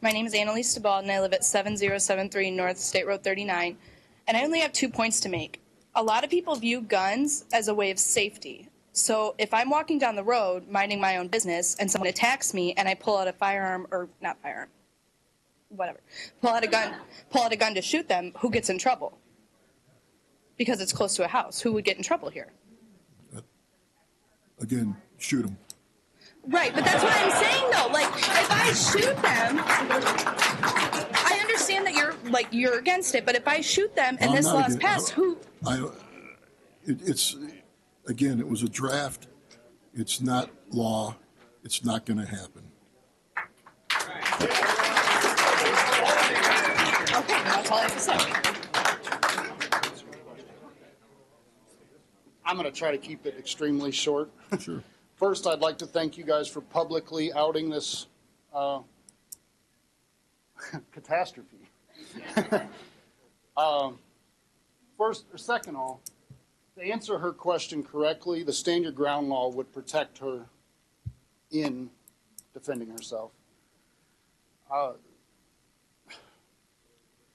My name is Annalise DeBald, and I live at 7073 North State Road 39. And I only have 2 points to make. A lot of people view guns as a way of safety. So if I'm walking down the road, minding my own business, and someone attacks me, and I pull out a firearm, or not firearm, whatever, pull out a gun to shoot them, who gets in trouble? Because it's close to a house. Who would get in trouble here? Again, shoot them. Right, but that's what I'm saying, though. Like, if I shoot them, I understand that you're against it, but if I shoot them and this law's passed, who? It's again, it was a draft. It's not law. It's not going to happen. Okay, that's all I have to say. I'm going to try to keep it extremely short. Sure. First, I'd like to thank you guys for publicly outing this catastrophe. Second all, to answer her question correctly, the stand your ground law would protect her in defending herself. The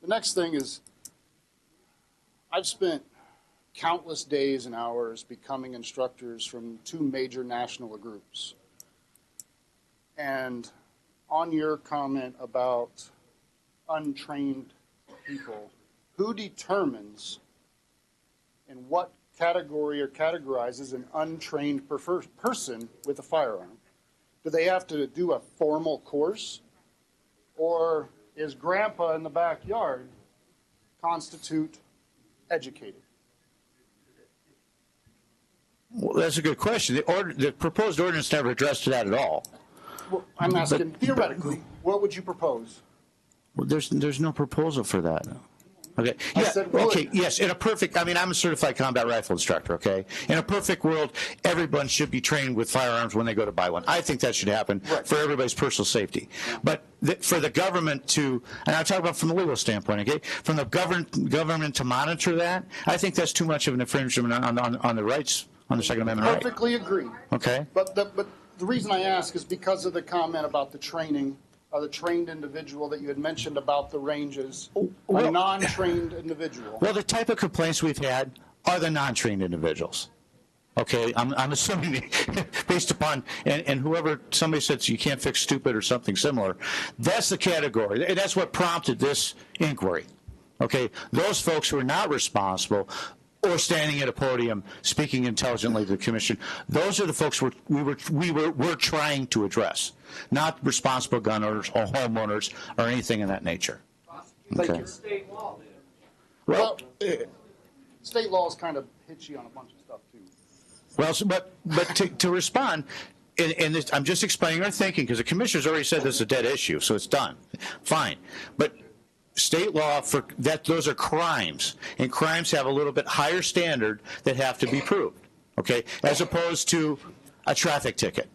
next thing is, I've spent countless days and hours becoming instructors from 2 major national groups. And on your comment about untrained people, who determines in what category or categorizes an untrained person with a firearm? Do they have to do a formal course? Or is grandpa in the backyard constitute educated? Well, that's a good question. The proposed ordinance never addressed that at all. Well, I'm asking theoretically, what would you propose? Well, there's no proposal for that. Okay. Yeah. Okay. Yes. In a perfect, I'm a certified combat rifle instructor. Okay. In a perfect world, everyone should be trained with firearms when they go to buy one. I think that should happen for everybody's personal safety. But for the government to, and I'm talking about from the legal standpoint, okay, from the government to monitor that, I think that's too much of an infringement on the rights, on the Second Amendment right. Perfectly agree. Okay. But the reason I ask is because of the comment about the training. The trained individual that you had mentioned about the ranges, a non-trained individual. Well, the type of complaints we've had are the non-trained individuals. Okay, I'm assuming based upon, and whoever, somebody says you can't fix stupid or something similar, that's the category, and that's what prompted this inquiry. Okay, those folks who are not responsible or standing at a podium speaking intelligently to the commission, those are the folks we're trying to address, not responsible gun owners or homeowners or anything of that nature. Okay. State law, well, state law is kind of hitchy on a bunch of stuff too. Well, but to respond, and this, I'm just explaining our thinking because the commissioner's already said this is a dead issue, so it's done. Fine. But state law for that, those are crimes, and crimes have a little bit higher standard that have to be proved, okay, as opposed to a traffic ticket,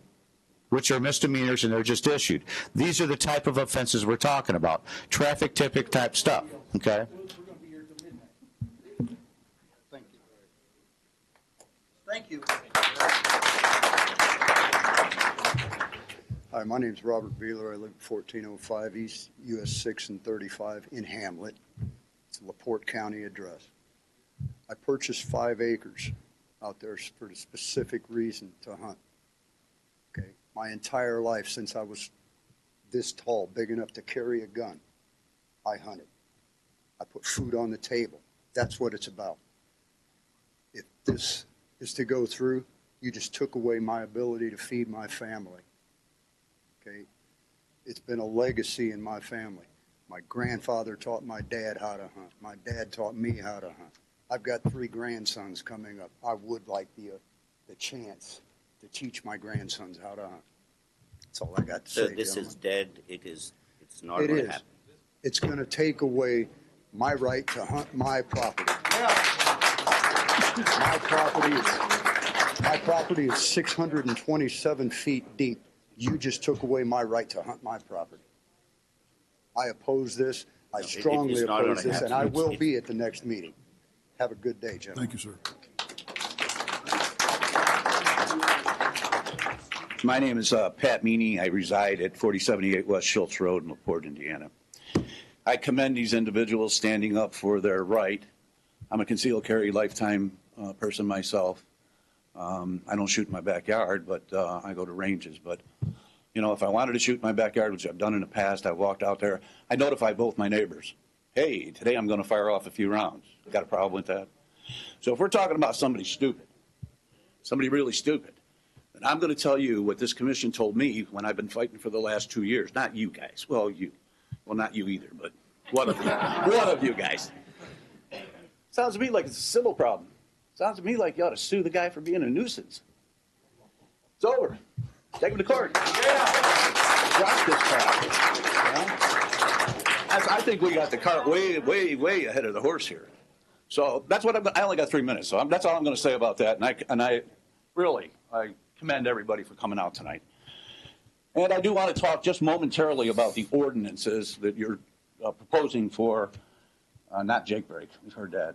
which are misdemeanors and they're just issued. These are the type of offenses we're talking about, traffic ticket type stuff, okay? Thank you. Hi, my name is Robert Beeler. I live at 1405 East US 6 and 35 in Hamlet. It's a La Porte County address. I purchased 5 acres out there for the specific reason to hunt. Okay, my entire life since I was this tall, big enough to carry a gun, I hunted. I put food on the table. That's what it's about. If this is to go through, you just took away my ability to feed my family. Okay, it's been a legacy in my family. My grandfather taught my dad how to hunt. My dad taught me how to hunt. I've got 3 grandsons coming up. I would like the chance to teach my grandsons how to hunt. That's all I got to say. So this is dead. It's not It going to is. happen. It's going to take away my right to hunt my property. My property is 627 feet deep. You just took away my right to hunt my property. I oppose this. I strongly it's not oppose gonna this, and happen. I will be at the next meeting. Have a good day, gentlemen. Thank you, sir. My name is Pat Meany. I reside at 4078 West Schultz Road in La Porte, Indiana. I commend these individuals standing up for their right. I'm a concealed carry lifetime person myself. I don't shoot in my backyard, but I go to ranges. But, you know, if I wanted to shoot in my backyard, which I've done in the past, I walked out there, I notify both my neighbors. Hey, today I'm going to fire off a few rounds. Got a problem with that? So if we're talking about somebody stupid, somebody really stupid, then I'm going to tell you what this commission told me when I've been fighting for the last 2 years. Not you guys. Well, you. Well, not you either, but one of you. One of you guys. Sounds to me like it's a civil problem. Sounds to me like you ought to sue the guy for being a nuisance. It's over. Take him to court. Yeah. Drop this crap. Yeah? I think we got the cart way, way, way ahead of the horse here. So that's what I only got 3 minutes, so that's all I'm going to say about that. And I really commend everybody for coming out tonight. And I do want to talk just momentarily about the ordinances that you're proposing for, not Jake Break. We've heard that.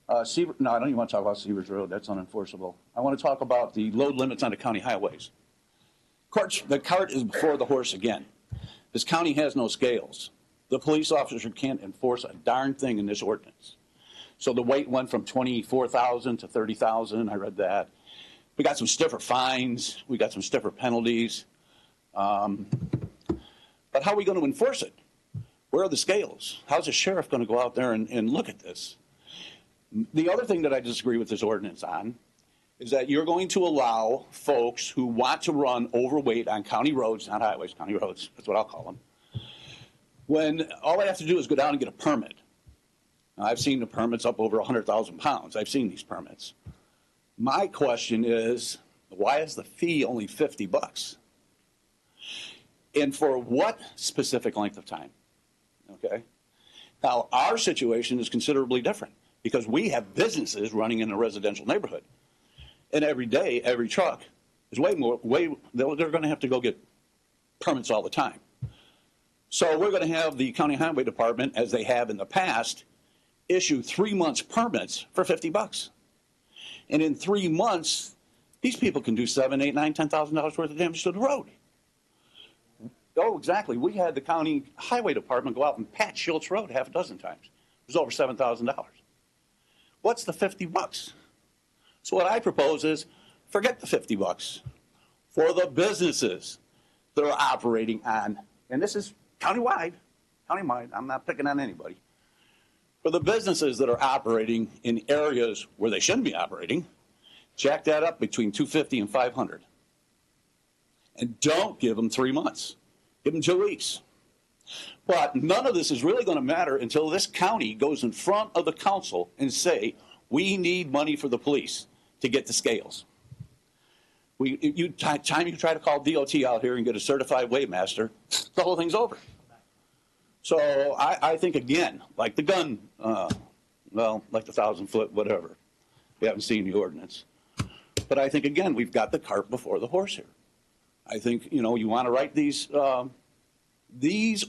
No, I don't even want to talk about Severs Road. That's unenforceable. I want to talk about the load limits on the county highways. The cart is before the horse again. This county has no scales. The police officer can't enforce a darn thing in this ordinance. So the weight went from 24,000 to 30,000. I read that. We got some stiffer fines. We got some stiffer penalties. But how are we going to enforce it? Where are the scales? How's the sheriff going to go out there and look at this? The other thing that I disagree with this ordinance on is that you're going to allow folks who want to run overweight on county roads, not highways, county roads, that's what I'll call them, when all they have to do is go down and get a permit. Now, I've seen the permits up over 100,000 pounds. I've seen these permits. My question is, why is the fee only $50? And for what specific length of time? Okay. Now, our situation is considerably different because we have businesses running in a residential neighborhood. And every day, every truck is they're going to have to go get permits all the time. So we're going to have the county highway department, as they have in the past, issue 3 months permits for $50. And in 3 months, these people can do $7,000, $8,000, $9,000, $10,000 worth of damage to the road. Oh, exactly. We had the county highway department go out and patch Schultz Road half a dozen times. It was over $7,000. What's the $50? So what I propose is forget the $50 for the businesses that are operating on, and this is countywide, I'm not picking on anybody. For the businesses that are operating in areas where they shouldn't be operating, jack that up between $250 and $500. And don't give them 3 months. Give them 2 weeks. But none of this is really going to matter until this county goes in front of the council and say, we need money for the police to get the scales. Time you try to call DOT out here and get a certified weighmaster, the whole thing's over. So I think, again, like the gun, like the 1,000-foot, whatever. We haven't seen the ordinance. But I think, again, we've got the cart before the horse here. I think, you want to write these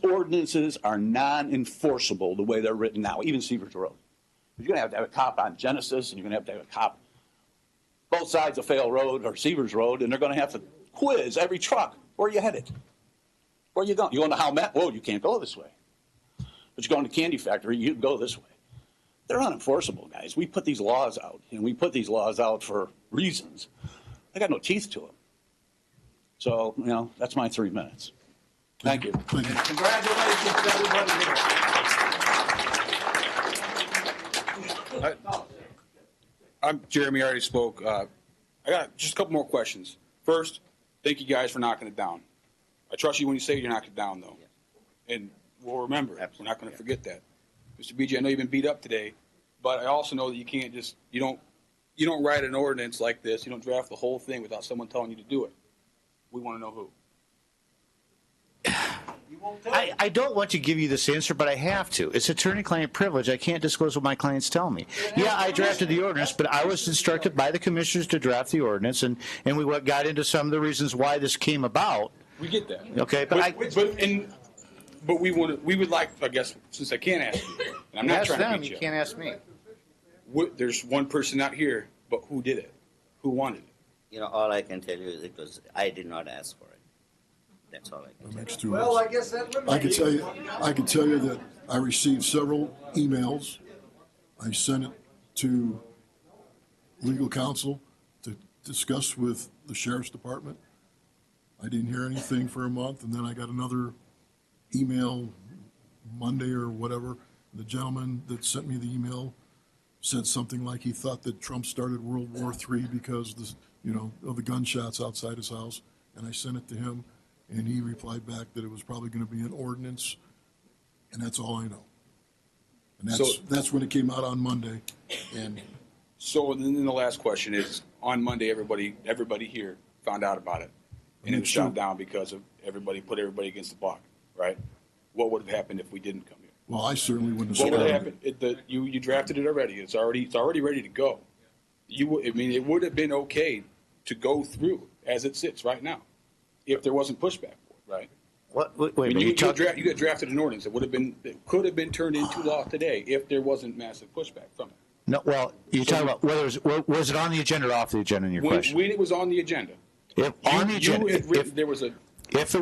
ordinances are non-enforceable the way they're written now, even Seavers Road. You're going to have a cop on Genesis, and you're going to have a cop both sides of Fail Road or Seavers Road, and they're going to have to quiz every truck. Where are you headed? Where are you going? You going to Howmet? Whoa, you can't go this way. But you're going to Candy Factory, you can go this way. They're unenforceable, guys. We put these laws out, and we put these laws out for reasons. They got no teeth to them. So, that's my 3 minutes. Thank you. Congratulations to everybody here. I'm Jeremy, I already spoke. I got just a couple more questions. First, thank you guys for knocking it down. I trust you when you say you knock it down, though. And we'll remember. We're not going to forget that. Mr. BJ, I know you've been beat up today, but I also know that you can't just, you don't write an ordinance like this, you don't draft the whole thing without someone telling you to do it. We want to know who. I don't want to give you this answer, but I have to. It's attorney-client privilege. I can't disclose what my clients tell me. Yeah, I drafted the ordinance, but I was instructed by the commissioners to draft the ordinance, and we got into some of the reasons why this came about. We get that. Okay, but we would like, I guess, since I can't ask you, and I'm not ask trying them, to beat you can't ask me. There's one person out here, but who did it? Who wanted it? All I can tell you is I did not ask for it. That's all I can tell you. Well, I guess that I can tell you that I received several emails. I sent it to legal counsel to discuss with the sheriff's department. I didn't hear anything for a month, and then I got another email Monday or whatever. The gentleman that sent me the email said something like he thought that Trump started World War III because of the gunshots outside his house, and I sent it to him. And he replied back that it was probably going to be an ordinance, and that's all I know. And that's when it came out on Monday. And so then the last question is, on Monday, everybody here found out about it, and it was shot down because of put everybody against the block, right? What would have happened if we didn't come here? Well, I certainly wouldn't have. What would have happened? You drafted it already. It's already ready to go. It would have been okay to go through as it sits right now, if there wasn't pushback for it, right? Wait, you got drafted an ordinance that could have been turned into law today if there wasn't massive pushback from it. No, well, you're talking about was it on the agenda or off the agenda in your question? When it was on the agenda. If there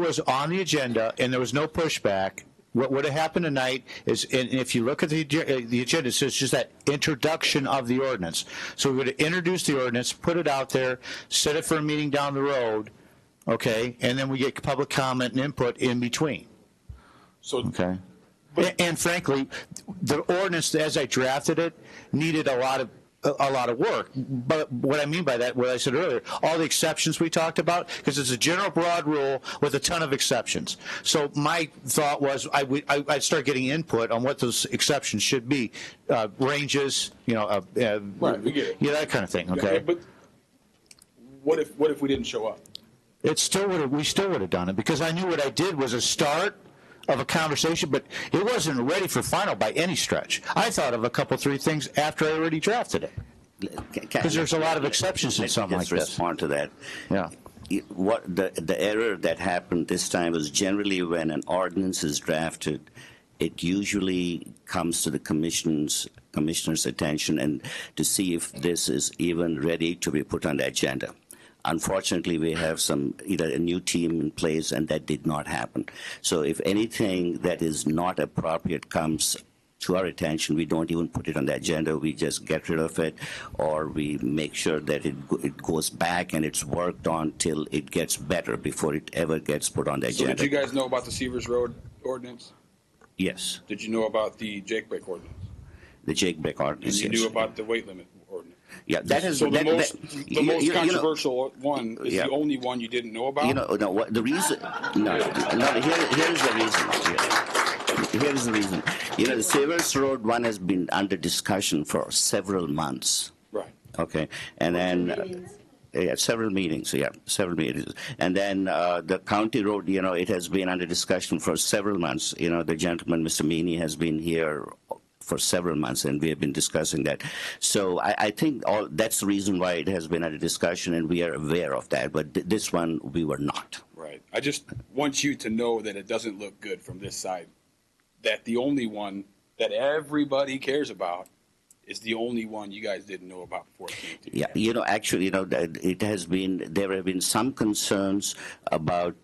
was on the agenda and there was no pushback, what would have happened tonight is, and if you look at the agenda, it says just that introduction of the ordinance. So we would have introduced the ordinance, put it out there, set it for a meeting down the road, okay, and then we get public comment and input in between. Okay. And frankly, the ordinance, as I drafted it, needed a lot of work. But what I mean by that, what I said earlier, all the exceptions we talked about, because it's a general broad rule with a ton of exceptions. So my thought was I'd start getting input on what those exceptions should be, ranges, right, we get it. Yeah, that kind of thing. Okay. Yeah, but what if we didn't show up? We still would have done it, because I knew what I did was a start of a conversation, but it wasn't ready for final by any stretch. I thought of a couple, three things after I already drafted it, because there's a lot of exceptions in something like this. Respond to that. Yeah. What the error that happened this time was generally when an ordinance is drafted, it usually comes to the commissioner's attention and to see if this is even ready to be put on the agenda. Unfortunately, we have either a new team in place, and that did not happen. So if anything that is not appropriate comes to our attention, we don't even put it on the agenda. We just get rid of it, or we make sure that it goes back and it's worked on till it gets better before it ever gets put on the agenda. So did you guys know about the Seavers Road ordinance? Yes. Did you know about the Jake Break ordinance? The Jake Break ordinance, and you knew about the weight limit ordinance? Yeah, that is so the most controversial one is the only one you didn't know about. The reason. Here's the reason. Here's the reason. The Savers Road one has been under discussion for several months. Right. Okay, and then Yeah, several meetings, several meetings. And then the county road, it has been under discussion for several months. The gentleman, Mr. Meany, has been here for several months, and we have been discussing that. So I think that's the reason why it has been under discussion, and we are aware of that. But this one, we were not. Right. I just want you to know that it doesn't look good from this side, that the only one that everybody cares about is the only one you guys didn't know about before it came to you. Yeah, actually, it has been, there have been some concerns about,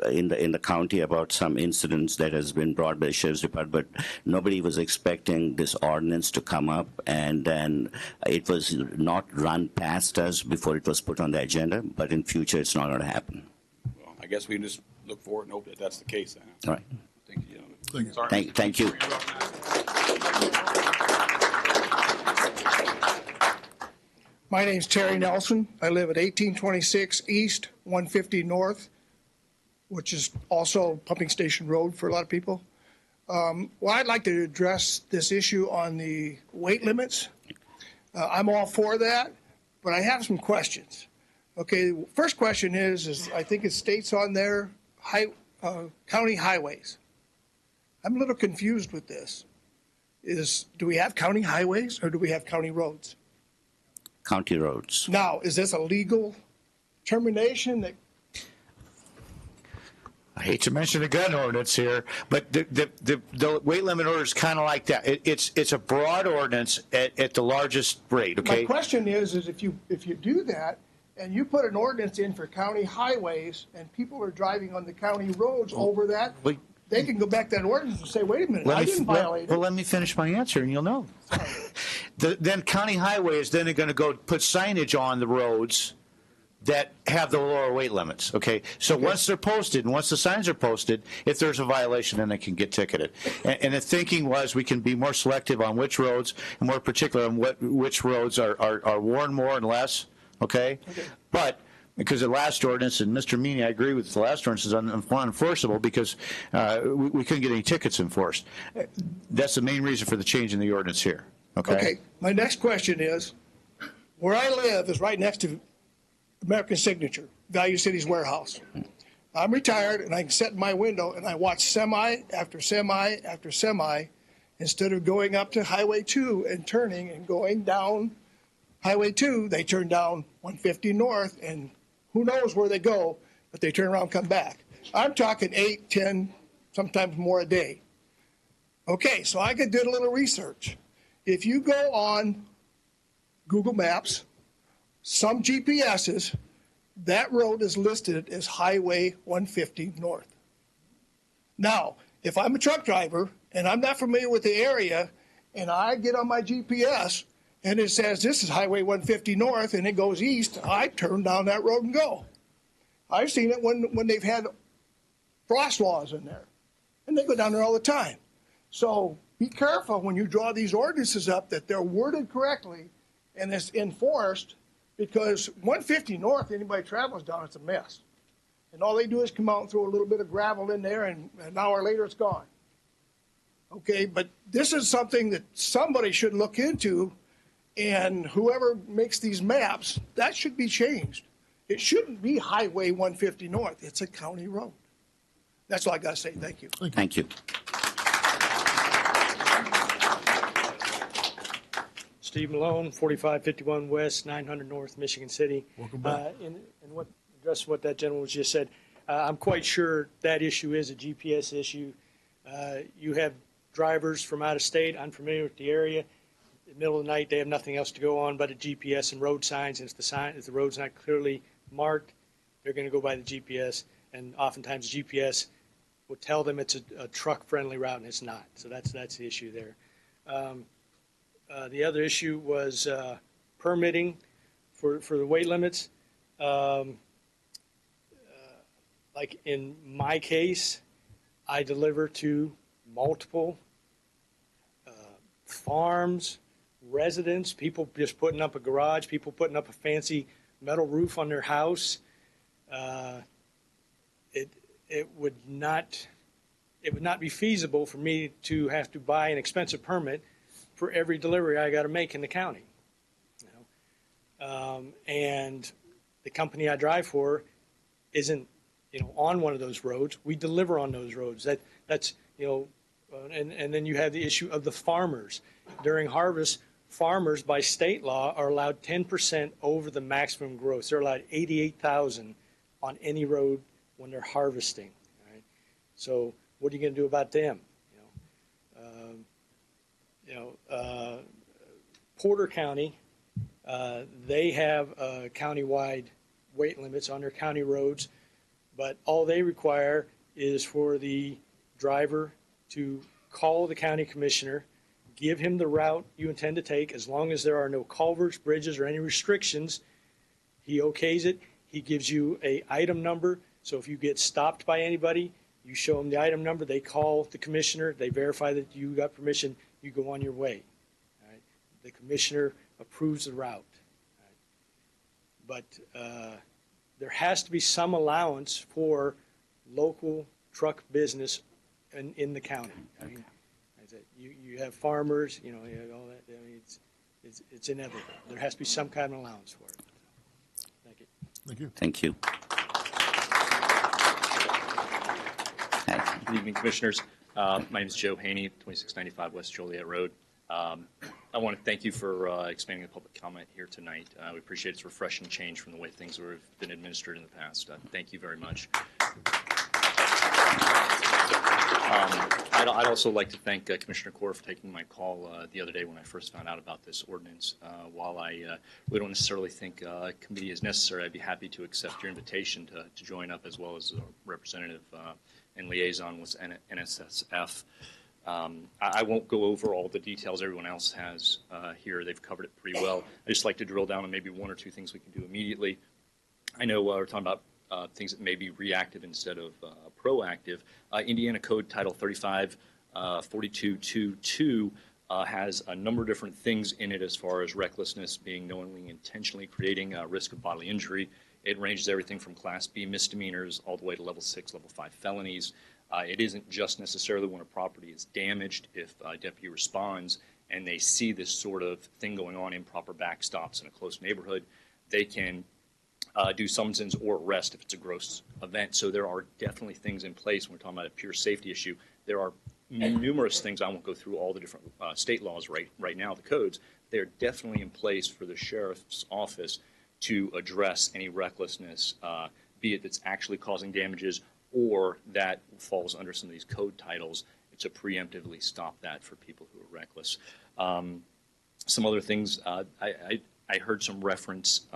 in the county about some incidents that has been brought by the Sheriff's Department, but nobody was expecting this ordinance to come up, and then it was not run past us before it was put on the agenda, but in future it's not going to happen. Well, I guess we can just look forward and hope that that's the case then. All right. Thank you, gentlemen. Thank you. Sorry. Thank you. My name's Terry Nelson. I live at 1826 East, 150 North, which is also Pumping Station Road for a lot of people. Well, I'd like to address this issue on the weight limits. I'm all for that, but I have some questions. Okay, first question is I think it states on there county highways. I'm a little confused with this. Do we have county highways or do we have county roads? County roads. Now, is this a legal termination that? I hate to mention the gun ordinance here, but the weight limit order is kind of like that. It's a broad ordinance at the largest rate. Okay. My question is if you do that and you put an ordinance in for county highways and people are driving on the county roads over that, they can go back to that ordinance and say, wait a minute, I didn't violate it. Well, let me finish my answer and you'll know. Then county highways then are going to go put signage on the roads that have the lower weight limits. Okay, so once they're posted and once the signs are posted, if there's a violation, then they can get ticketed. And the thinking was we can be more selective on which roads and more particular on which roads are worn more and less. Okay, but because the last ordinance, and Mr. Meany, I agree with the last ordinance, is unenforceable because we couldn't get any tickets enforced. That's the main reason for the change in the ordinance here. Okay. My next question is, where I live is right next to American Signature, Value City's warehouse. I'm retired, and I can sit in my window, and I watch semi after semi after semi, instead of going up to Highway 2 and turning and going down Highway 2, they turn down 150 North, and who knows where they go, but they turn around and come back. I'm talking 8, 10, sometimes more a day. Okay, so I did a little research. If you go on Google Maps, some GPSs, that road is listed as Highway 150 North. Now, if I'm a truck driver and I'm not familiar with the area and I get on my GPS and it says this is Highway 150 North and it goes east, I turn down that road and go. I've seen it when they've had frost laws in there, and they go down there all the time. So be careful when you draw these ordinances up that they're worded correctly and it's enforced, because 150 North, anybody travels down, it's a mess. And all they do is come out and throw a little bit of gravel in there, and an hour later it's gone. Okay, but this is something that somebody should look into, and whoever makes these maps, that should be changed. It shouldn't be Highway 150 North. It's a county road. That's all I got to say. Thank you. Thank you. Steve Malone, 4551 West, 900 North, Michigan City. Welcome back. Address what that gentleman just said. I'm quite sure that issue is a GPS issue. You have drivers from out of state, unfamiliar with the area. In the middle of the night, they have nothing else to go on but a GPS and road signs. And if the road's not clearly marked, they're going to go by the GPS. And oftentimes GPS will tell them it's a truck-friendly route, and it's not. So that's the issue there. The other issue was permitting for the weight limits. Like in my case, I deliver to multiple farms, residents, people just putting up a garage, people putting up a fancy metal roof on their house. It would not be feasible for me to have to buy an expensive permit for every delivery I got to make in the county. And the company I drive for isn't, on one of those roads. We deliver on those roads. That's and then you have the issue of the farmers. During harvest, farmers by state law are allowed 10% over the maximum gross. They're allowed 88,000 on any road when they're harvesting. Right? So what are you going to do about them? Porter County, they have countywide weight limits on their county roads, but all they require is for the driver to call the county commissioner, give him the route you intend to take, as long as there are no culverts, bridges, or any restrictions. He okays it. He gives you an item number. So if you get stopped by anybody, you show them the item number. They call the commissioner. They verify that you got permission. You go on your way. Right? The commissioner approves the route. Right? But there has to be some allowance for local truck business in the county. I mean, you have farmers, you have all that. I mean, it's inevitable. There has to be some kind of allowance for it. Thank you. Thank you. Thank you. Good evening, Commissioners. My name is Joe Haney, 2695 West Joliet Road. I want to thank you for expanding the public comment here tonight. We appreciate its refreshing change from the way things have been administered in the past. Thank you very much. I'd also like to thank Commissioner Core for taking my call the other day when I first found out about this ordinance. While I really don't necessarily think a committee is necessary, I'd be happy to accept your invitation to join up, as well as a representative and liaison with NSSF. I won't go over all the details everyone else has here. They've covered it pretty well. I'd just like to drill down on maybe one or two things we can do immediately. I know we're talking about things that may be reactive instead of proactive. Indiana Code Title 35, 4222 has a number of different things in it as far as recklessness being knowingly, intentionally creating a risk of bodily injury. It ranges everything from Class B misdemeanors all the way to Level 6, Level 5 felonies. It isn't just necessarily when a property is damaged. If a deputy responds and they see this sort of thing going on, improper backstops in a close neighborhood, they can do summons or arrest if it's a gross event. So there are definitely things in place when we're talking about a pure safety issue. There are numerous things. I won't go through all the different state laws right now, the codes. They're definitely in place for the sheriff's office to address any recklessness, be it that's actually causing damages or that falls under some of these code titles, to preemptively stop that for people who are reckless. Some other things, I heard some reference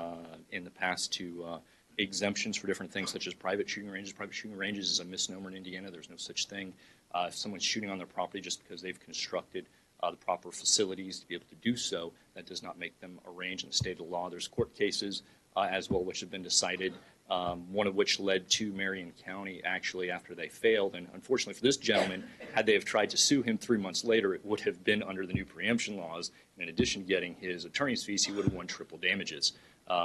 in the past to exemptions for different things, such as private shooting ranges. Private shooting ranges is a misnomer in Indiana. There's no such thing. If someone's shooting on their property just because they've constructed the proper facilities to be able to do so, that does not make them a range in the state of the law. There's court cases as well which have been decided, one of which led to Marion County actually after they failed. And unfortunately for this gentleman, had they have tried to sue him 3 months later, it would have been under the new preemption laws. And in addition to getting his attorney's fees, he would have won triple damages.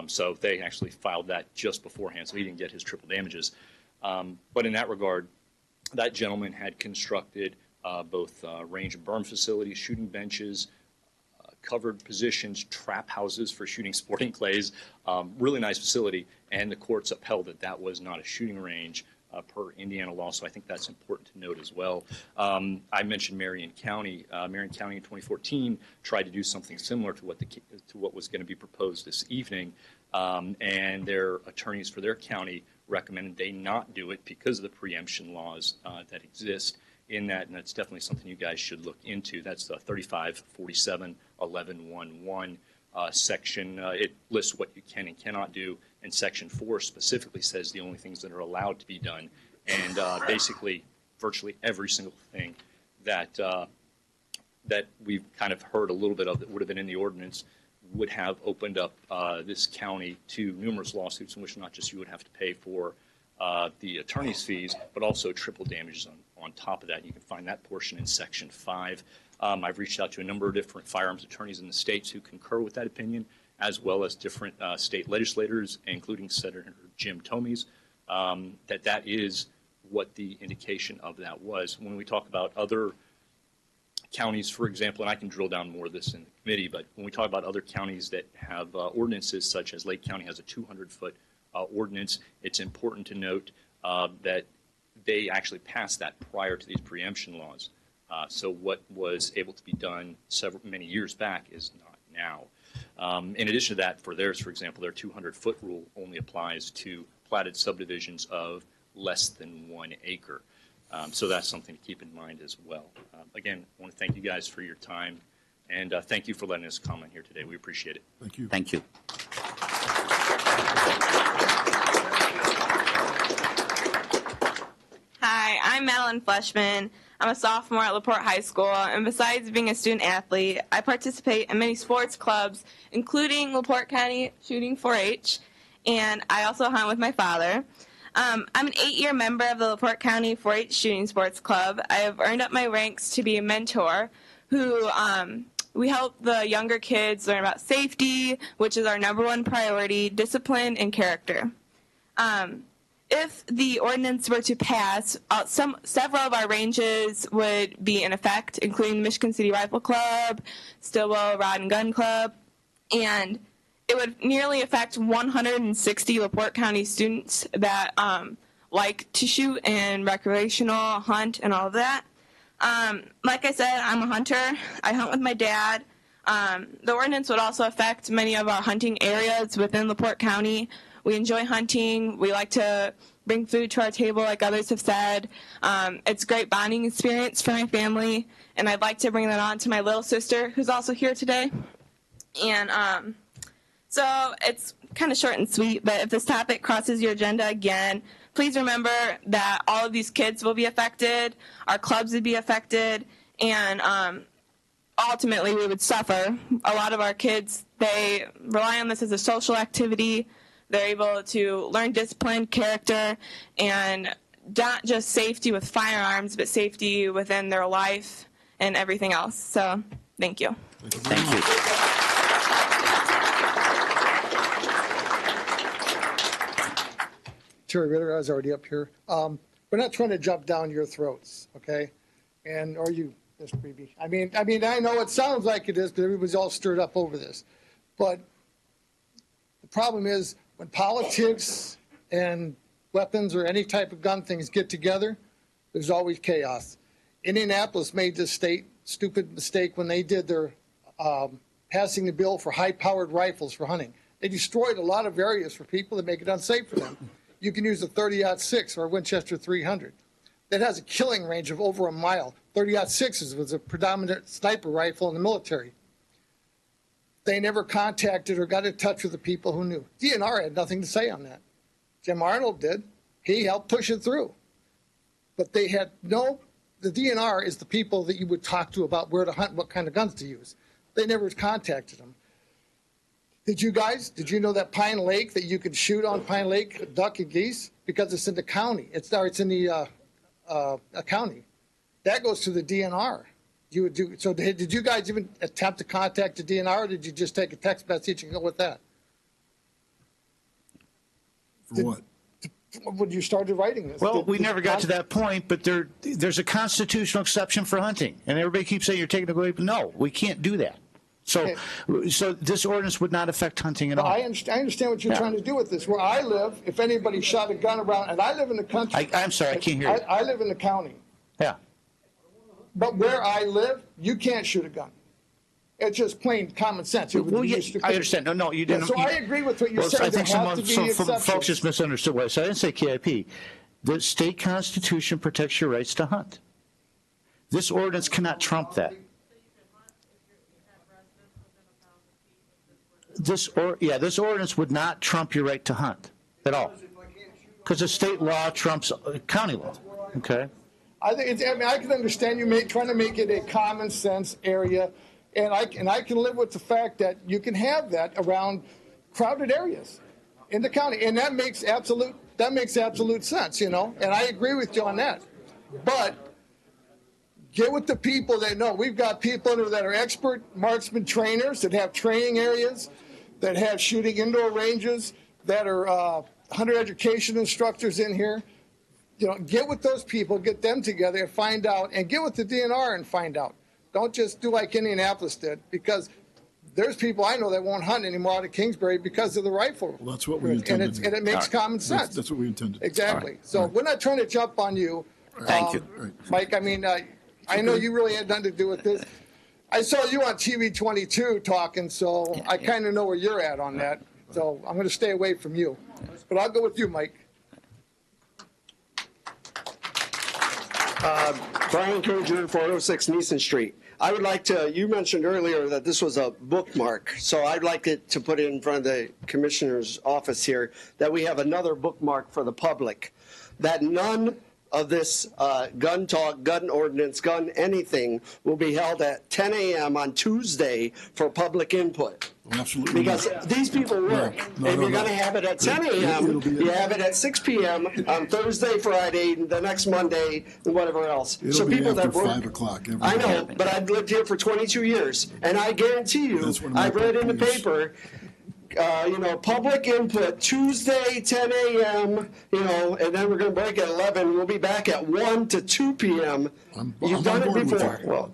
So they actually filed that just beforehand, so he didn't get his triple damages. But in that regard, that gentleman had constructed both range and berm facilities, shooting benches, covered positions, trap houses for shooting sporting clays, really nice facility, and the courts upheld that that was not a shooting range per Indiana law, so I think that's important to note as well. I mentioned Marion County. Marion County in 2014 tried to do something similar to what was going to be proposed this evening, and their attorneys for their county recommended they not do it because of the preemption laws that exist in that, and that's definitely something you guys should look into. That's the 3547-1111 section. It lists what you can and cannot do, and Section 4 specifically says the only things that are allowed to be done. And basically, virtually every single thing that that we've kind of heard a little bit of that would have been in the ordinance would have opened up this county to numerous lawsuits in which not just you would have to pay for the attorney's fees, but also triple damages on top of that. You can find that portion in Section 5. I've reached out to a number of different firearms attorneys in the states who concur with that opinion, as well as different state legislators, including Senator Jim Tomies, that is what the indication of that was. When we talk about other counties, for example, and I can drill down more of this in the committee, but when we talk about other counties that have ordinances such as Lake County has a 200-foot ordinance, it's important to note that they actually passed that prior to these preemption laws. So what was able to be done many years back is not now. In addition to that, for theirs, for example, their 200-foot rule only applies to platted subdivisions of less than 1 acre. So that's something to keep in mind as well. Again, I want to thank you guys for your time, and thank you for letting us comment here today. We appreciate it. Thank you. Thank you. Hi, I'm Madeline Fleshman. I'm a sophomore at La Porte High School, and besides being a student athlete, I participate in many sports clubs, including La Porte County Shooting 4-H, and I also hunt with my father. I'm an 8-year member of the La Porte County 4-H Shooting Sports Club. I have earned up my ranks to be a mentor who we help the younger kids learn about safety, which is our #1 priority, discipline, and character. If the ordinance were to pass, several of our ranges would be in effect, including the Michigan City Rifle Club, Stillwell Rod and Gun Club, and it would nearly affect 160 La Porte County students that like to shoot and recreational hunt and all of that. Like I said, I'm a hunter. I hunt with my dad. The ordinance would also affect many of our hunting areas within La Porte County. We enjoy hunting. We like to bring food to our table, like others have said. It's a great bonding experience for my family, and I'd like to bring that on to my little sister, who's also here today. And so it's kind of short and sweet, but if this topic crosses your agenda again, please remember that all of these kids will be affected, our clubs would be affected, and ultimately we would suffer. A lot of our kids, they rely on this as a social activity. They're able to learn discipline, character, and not just safety with firearms, but safety within their life and everything else. So, thank you. Thank you. Terry Ritter, I was already up here. We're not trying to jump down your throats, okay? And or you, Mr. Beebe. I mean, I know it sounds like it is because everybody's all stirred up over this, but the problem is when politics and weapons or any type of gun things get together, there's always chaos. Indianapolis made this stupid mistake when they did their passing the bill for high-powered rifles for hunting. They destroyed a lot of areas for people that make it unsafe for them. You can use a 30-06 or a Winchester 300. That has a killing range of over a mile. 30-06 was a predominant sniper rifle in the military. They never contacted or got in touch with the people who knew. DNR had nothing to say on that. Jim Arnold did. He helped push it through. But they had the DNR is the people that you would talk to about where to hunt, what kind of guns to use. They never contacted them. Did you know that Pine Lake, that you could shoot on Pine Lake duck and geese? Because it's in the county. It's in the county. That goes to the DNR. So did you guys even attempt to contact the DNR, or did you just take a text message and go with that? For what? When you started writing this? Well, we never got to that point, but there's a constitutional exception for hunting. And everybody keeps saying you're taking it away. But no, we can't do that. So this ordinance would not affect hunting at all. I understand what you're trying to do with this. Where I live, if anybody shot a gun around, and I live in the country. I'm sorry, I can't hear you. I live in the county. Yeah. But where I live, you can't shoot a gun. It's just plain common sense. Well, I understand. No, you didn't. So I agree with what you're saying. I think some exceptions. folks just misunderstood what I said. I didn't say KIP. The state constitution protects your rights to hunt. This ordinance cannot trump that. This ordinance would not trump your right to hunt at all, because the state law trumps county law. Okay. I can understand you trying to make it a common sense area, and I can live with the fact that you can have that around crowded areas in the county, and that makes absolute sense, and I agree with you on that. But get with the people that know. We've got people that are expert marksman trainers that have training areas, that have shooting indoor ranges, that are hunter education instructors in here. Get with those people, get them together and find out, and get with the DNR and find out. Don't just do like Indianapolis did, because there's people I know that won't hunt anymore out of Kingsbury because of the rifle. Well, that's what we intended. And it makes common sense. That's what we intended. Exactly. Right. So we're not trying to jump on you. Thank you. Mike, I mean, I know you really had nothing to do with this. I saw you on TV 22 talking, so I kind of know where you're at on that. So I'm going to stay away from you. But I'll go with you, Mike. Brian Koger, 406 Neeson Street. I would like to, you mentioned earlier that this was a bookmark, so I'd like it to put it in front of the commissioner's office here that we have another bookmark for the public, that none of this gun talk, gun ordinance, gun anything will be held at 10 a.m. on Tuesday for public input. Absolutely. Because these people work. If you're going to have it at 10 a.m., you have it at 6 p.m. on Thursday, Friday, the next Monday, and whatever else. It'll be people after that work, 5 o'clock. Every I know, day. but I've lived here for 22 years, and I guarantee you, I've read in the paper, public input Tuesday, 10 a.m., and then we're going to break at 11. We'll be back at 1 to 2 p.m. You've done it before. Well,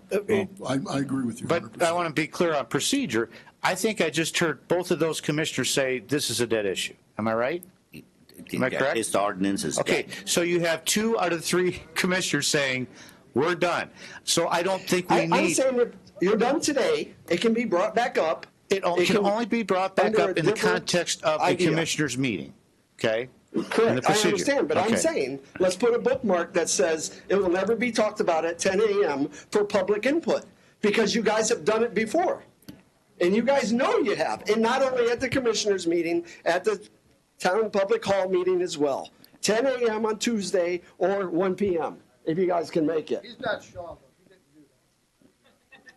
I agree with you. But 100%. I want to be clear on procedure. I think I just heard both of those commissioners say this is a dead issue. Am I right? Am I correct? This ordinance is Okay, dead. so you have 2 out of 3 commissioners saying we're done. So I don't think we need. I'm saying that you're done today. It can be brought back up. It can only be brought back under up a in the different context of a idea. commissioners meeting. Okay? Correct. I understand, but I'm Okay. saying let's put a bookmark that says it will never be talked about at 10 a.m. for public input because you guys have done it before. And you guys know you have. And not only at the commissioners meeting, at the town public hall meeting as well. 10 a.m. on Tuesday or 1 p.m. if you guys can make it. He's not Shaw. He didn't do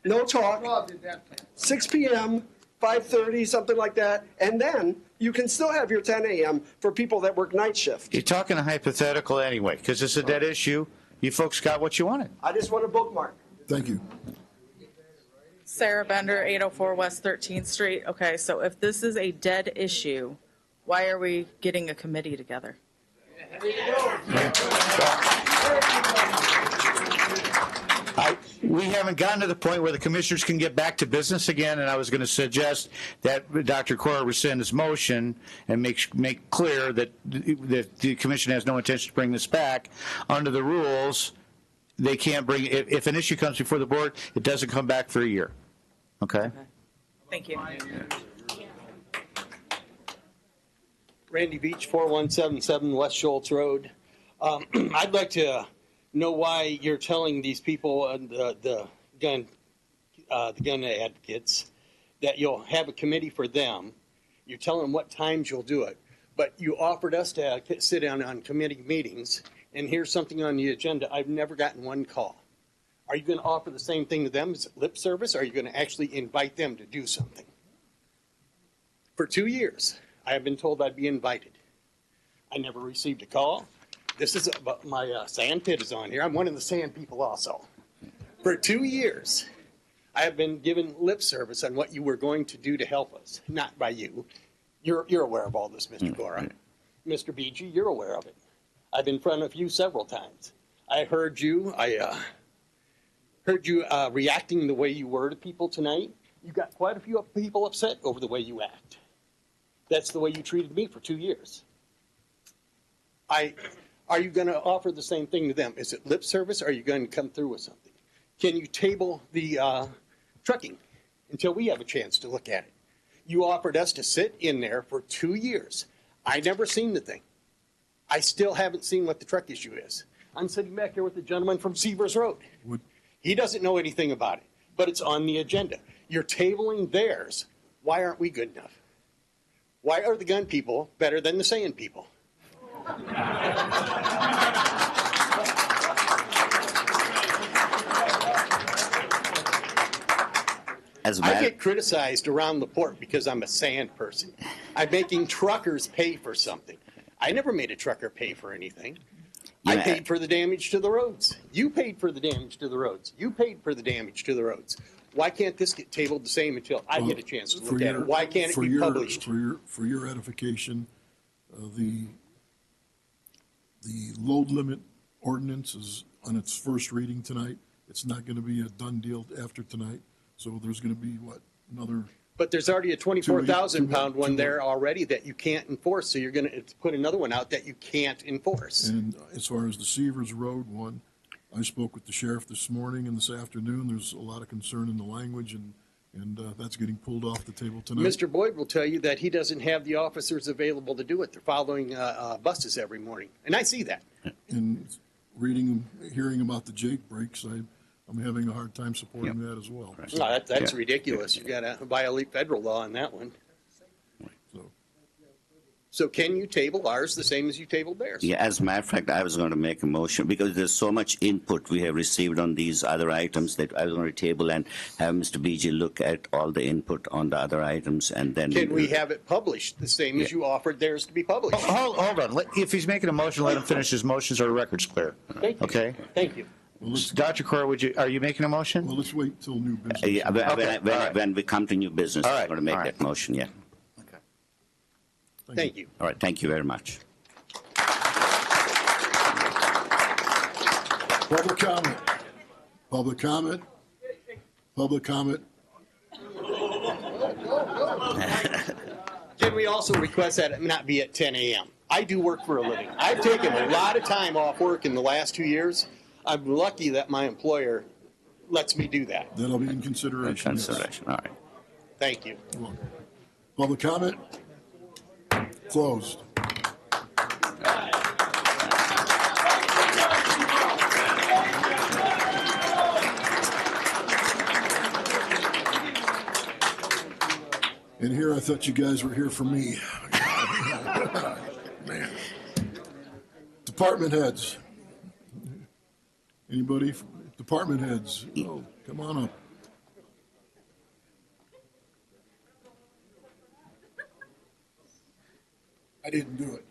that. No talk. Shaw did that. 6 p.m., 5:30, something like that. And then you can still have your 10 a.m. for people that work night shift. You're talking a hypothetical anyway, because it's a dead issue. You folks got what you wanted. I just want a bookmark. Thank you. Sarah Bender, 804 West 13th Street. Okay, so if this is a dead issue, why are we getting a committee together? We haven't gotten to the point where the commissioners can get back to business again, and I was going to suggest that Dr. Cora rescind his motion and make clear that the commission has no intention to bring this back. Under the rules, they can't bring, if an issue comes before the board, it doesn't come back for a year. Okay? Thank you. Randy Beach, 4177 West Schultz Road. I'd like to know why you're telling these people, the gun advocates, that you'll have a committee for them. You're telling them what times you'll do it. But you offered us to sit down on committee meetings, and here's something on the agenda. I've never gotten one call. Are you going to offer the same thing to them as lip service, or are you going to actually invite them to do something? For 2 years, I have been told I'd be invited. I never received a call. This is my sand pit is on here. I'm one of the sand people also. For 2 years, I have been given lip service on what you were going to do to help us. Not by you. You're aware of all this, Mr. Gora. Mr. BG, you're aware of it. I've been in front of you several times. I heard you. I heard you reacting the way you were to people tonight. You got quite a few people upset over the way you act. That's the way you treated me for 2 years. Are you going to offer the same thing to them? Is it lip service, or are you going to come through with something? Can you table the trucking until we have a chance to look at it? You offered us to sit in there for 2 years. I never seen the thing. I still haven't seen what the truck issue is. I'm sitting back here with the gentleman from Severs Road. He doesn't know anything about it, but it's on the agenda. You're tabling theirs. Why aren't we good enough? Why are the gun people better than the sand people? I get criticized around the port because I'm a sand person. I'm making truckers pay for something. I never made a trucker pay for anything. I paid for the damage to the roads. You paid for the damage to the roads. You paid for the damage to the roads. Why can't this get tabled the same until I get a chance to look at it? Why can't it be published? For your edification, the load limit ordinance is on its first reading tonight. It's not going to be a done deal after tonight. So there's going to be, another But there's already a 24,000 pound one there already that you can't enforce, so you're going to put another one out that you can't enforce. And as far as the Severs Road one, I spoke with the sheriff this morning and this afternoon. There's a lot of concern in the language, and that's getting pulled off the table tonight. Mr. Boyd will tell you that he doesn't have the officers available to do it. They're following buses every morning, and I see that. And reading and hearing about the Jake breaks, I'm having a hard time supporting that as well. No, that's ridiculous. You've got to violate federal law on that one. So can you table ours the same as you tabled theirs? Yeah, as a matter of fact, I was going to make a motion because there's so much input we have received on these other items that I was going to table and have Mr. BG look at all the input on the other items, and then Can we have it published the same as you offered theirs to be published? Hold on. If he's making a motion, let him finish his motion so the record's clear. Thank you. Okay? Thank you. Dr. Cora, are you making a motion? Well, let's wait till new business. Yeah, when we come to new business, All right, I'm going to make all that motion, yeah. Thank you. All right, thank you very much. Public comment. Public comment. Public comment. Can we also request that it not be at 10 a.m.? I do work for a living. I've taken a lot of time off work in the last 2 years. I'm lucky that my employer lets me do that. That'll be in consideration. Consideration, all right. Thank you. You're welcome. Public comment. Closed. And here, I thought you guys were here for me. Man. Department heads. Anybody? Department heads. Oh, come on up. I didn't do it.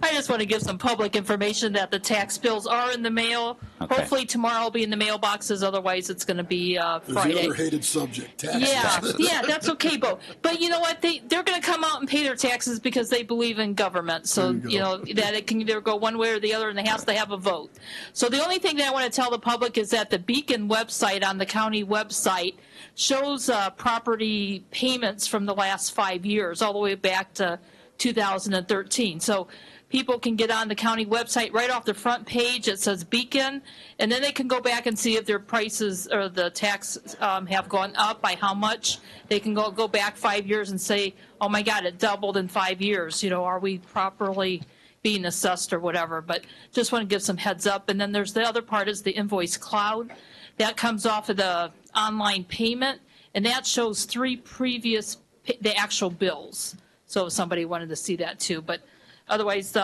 I just want to give some public information that the tax bills are in the mail. Okay. Hopefully tomorrow will be in the mailboxes. Otherwise, it's going to be There's Friday. the other hated subject, taxes. Yeah, that's okay. But you know what? They're going to come out and pay their taxes because they believe in government. So you know that it can either go one way or the other, and they have to have a vote. So the only thing that I want to tell the public is that the Beacon website on the county website shows property payments from the last 5 years, all the way back to 2013. So people can get on the county website right off the front page. It says Beacon, and then they can go back and see if their prices or the tax have gone up, by how much. They can go back 5 years and say, oh my God, it doubled in 5 years. You know, are we properly being assessed or whatever? But just want to give some heads up. And then there's the other part is the invoice cloud. That comes off of the online payment, and that shows 3 previous, the actual bills. So if somebody wanted to see that too. But otherwise,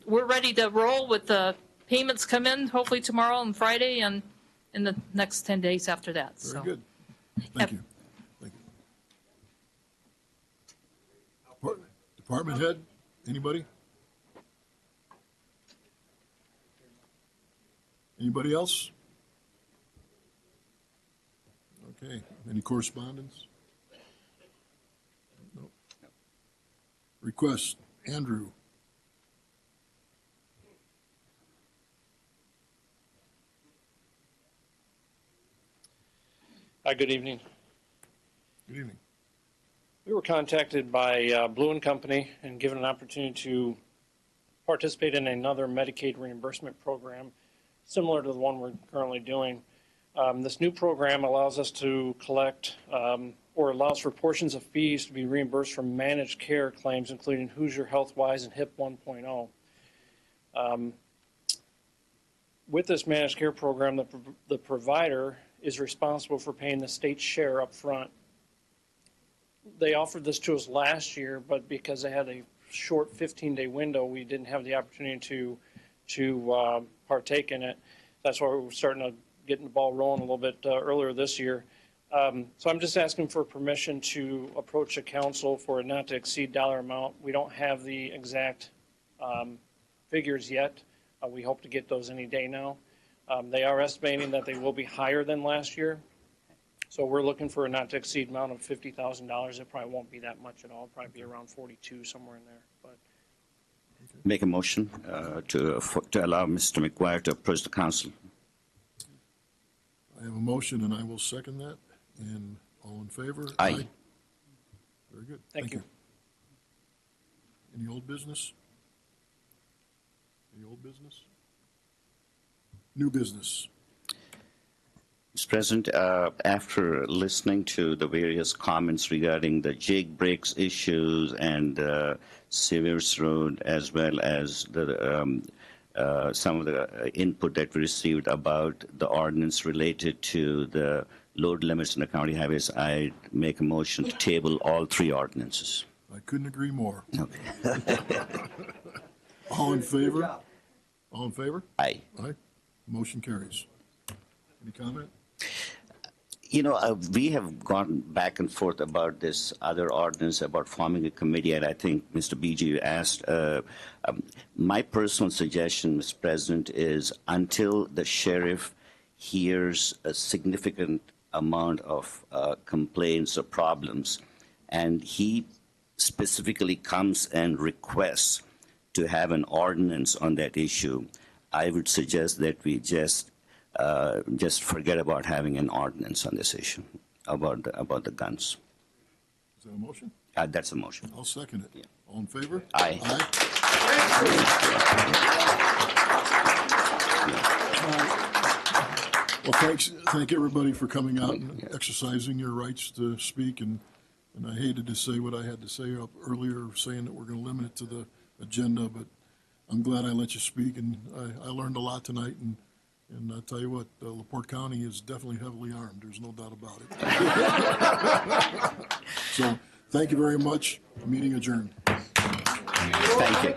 we're ready to roll with the payments come in, hopefully tomorrow and Friday and in the next 10 days after that. Very good. Thank you. Thank you. Department head, anybody? Anybody else? Okay. Any correspondence? No. Request, Andrew. Good evening. Good evening. We were contacted by Blue & Company and given an opportunity to participate in another Medicaid reimbursement program similar to the one we're currently doing. This new program allows us to collect or allows for portions of fees to be reimbursed from managed care claims, including Hoosier HealthWise and HIP 1.0. With this managed care program, the provider is responsible for paying the state share up front. They offered this to us last year, but because they had a short 15-day window, we didn't have the opportunity to partake in it. That's why we're starting to get the ball rolling a little bit earlier this year. So I'm just asking for permission to approach the council for a not to exceed dollar amount. We don't have the exact figures yet. We hope to get those any day now. They are estimating that they will be higher than last year. So we're looking for a not to exceed amount of $50,000. It probably won't be that much at all. It'll probably be around 42, somewhere in there. But Make a motion to allow Mr. McGuire to approach the council. I have a motion, and I will second that. And All in favor? Aye. Very good. Thank you. Any old business? Any old business? New business? Mr. President, after listening to the various comments regarding the Jake Breaks issues and Sears Road, as well as the some of the input that we received about the ordinance related to the load limits in the county highways, I make a motion to table all three ordinances. I couldn't agree more. Okay. All in favor? All in favor? Aye. Aye. Motion carries. Any comment? You know, we have gone back and forth about this other ordinance about forming a committee, and I think Mr. BG asked. My personal suggestion, Mr. President, is until the sheriff hears a significant amount of complaints or problems, and he specifically comes and requests to have an ordinance on that issue, I would suggest that we just forget about having an ordinance on this issue about the guns. Is that a motion? That's a motion. I'll second it. Yeah. All in favor? Aye. Well, thank everybody for coming out and exercising your rights to speak. And I hated to say what I had to say up earlier, saying that we're going to limit it to the agenda, but I'm glad I let you speak, and I learned a lot tonight. And I'll tell you what, La Porte County is definitely heavily armed. There's no doubt about it. So, thank you very much. Meeting adjourned. Thank you.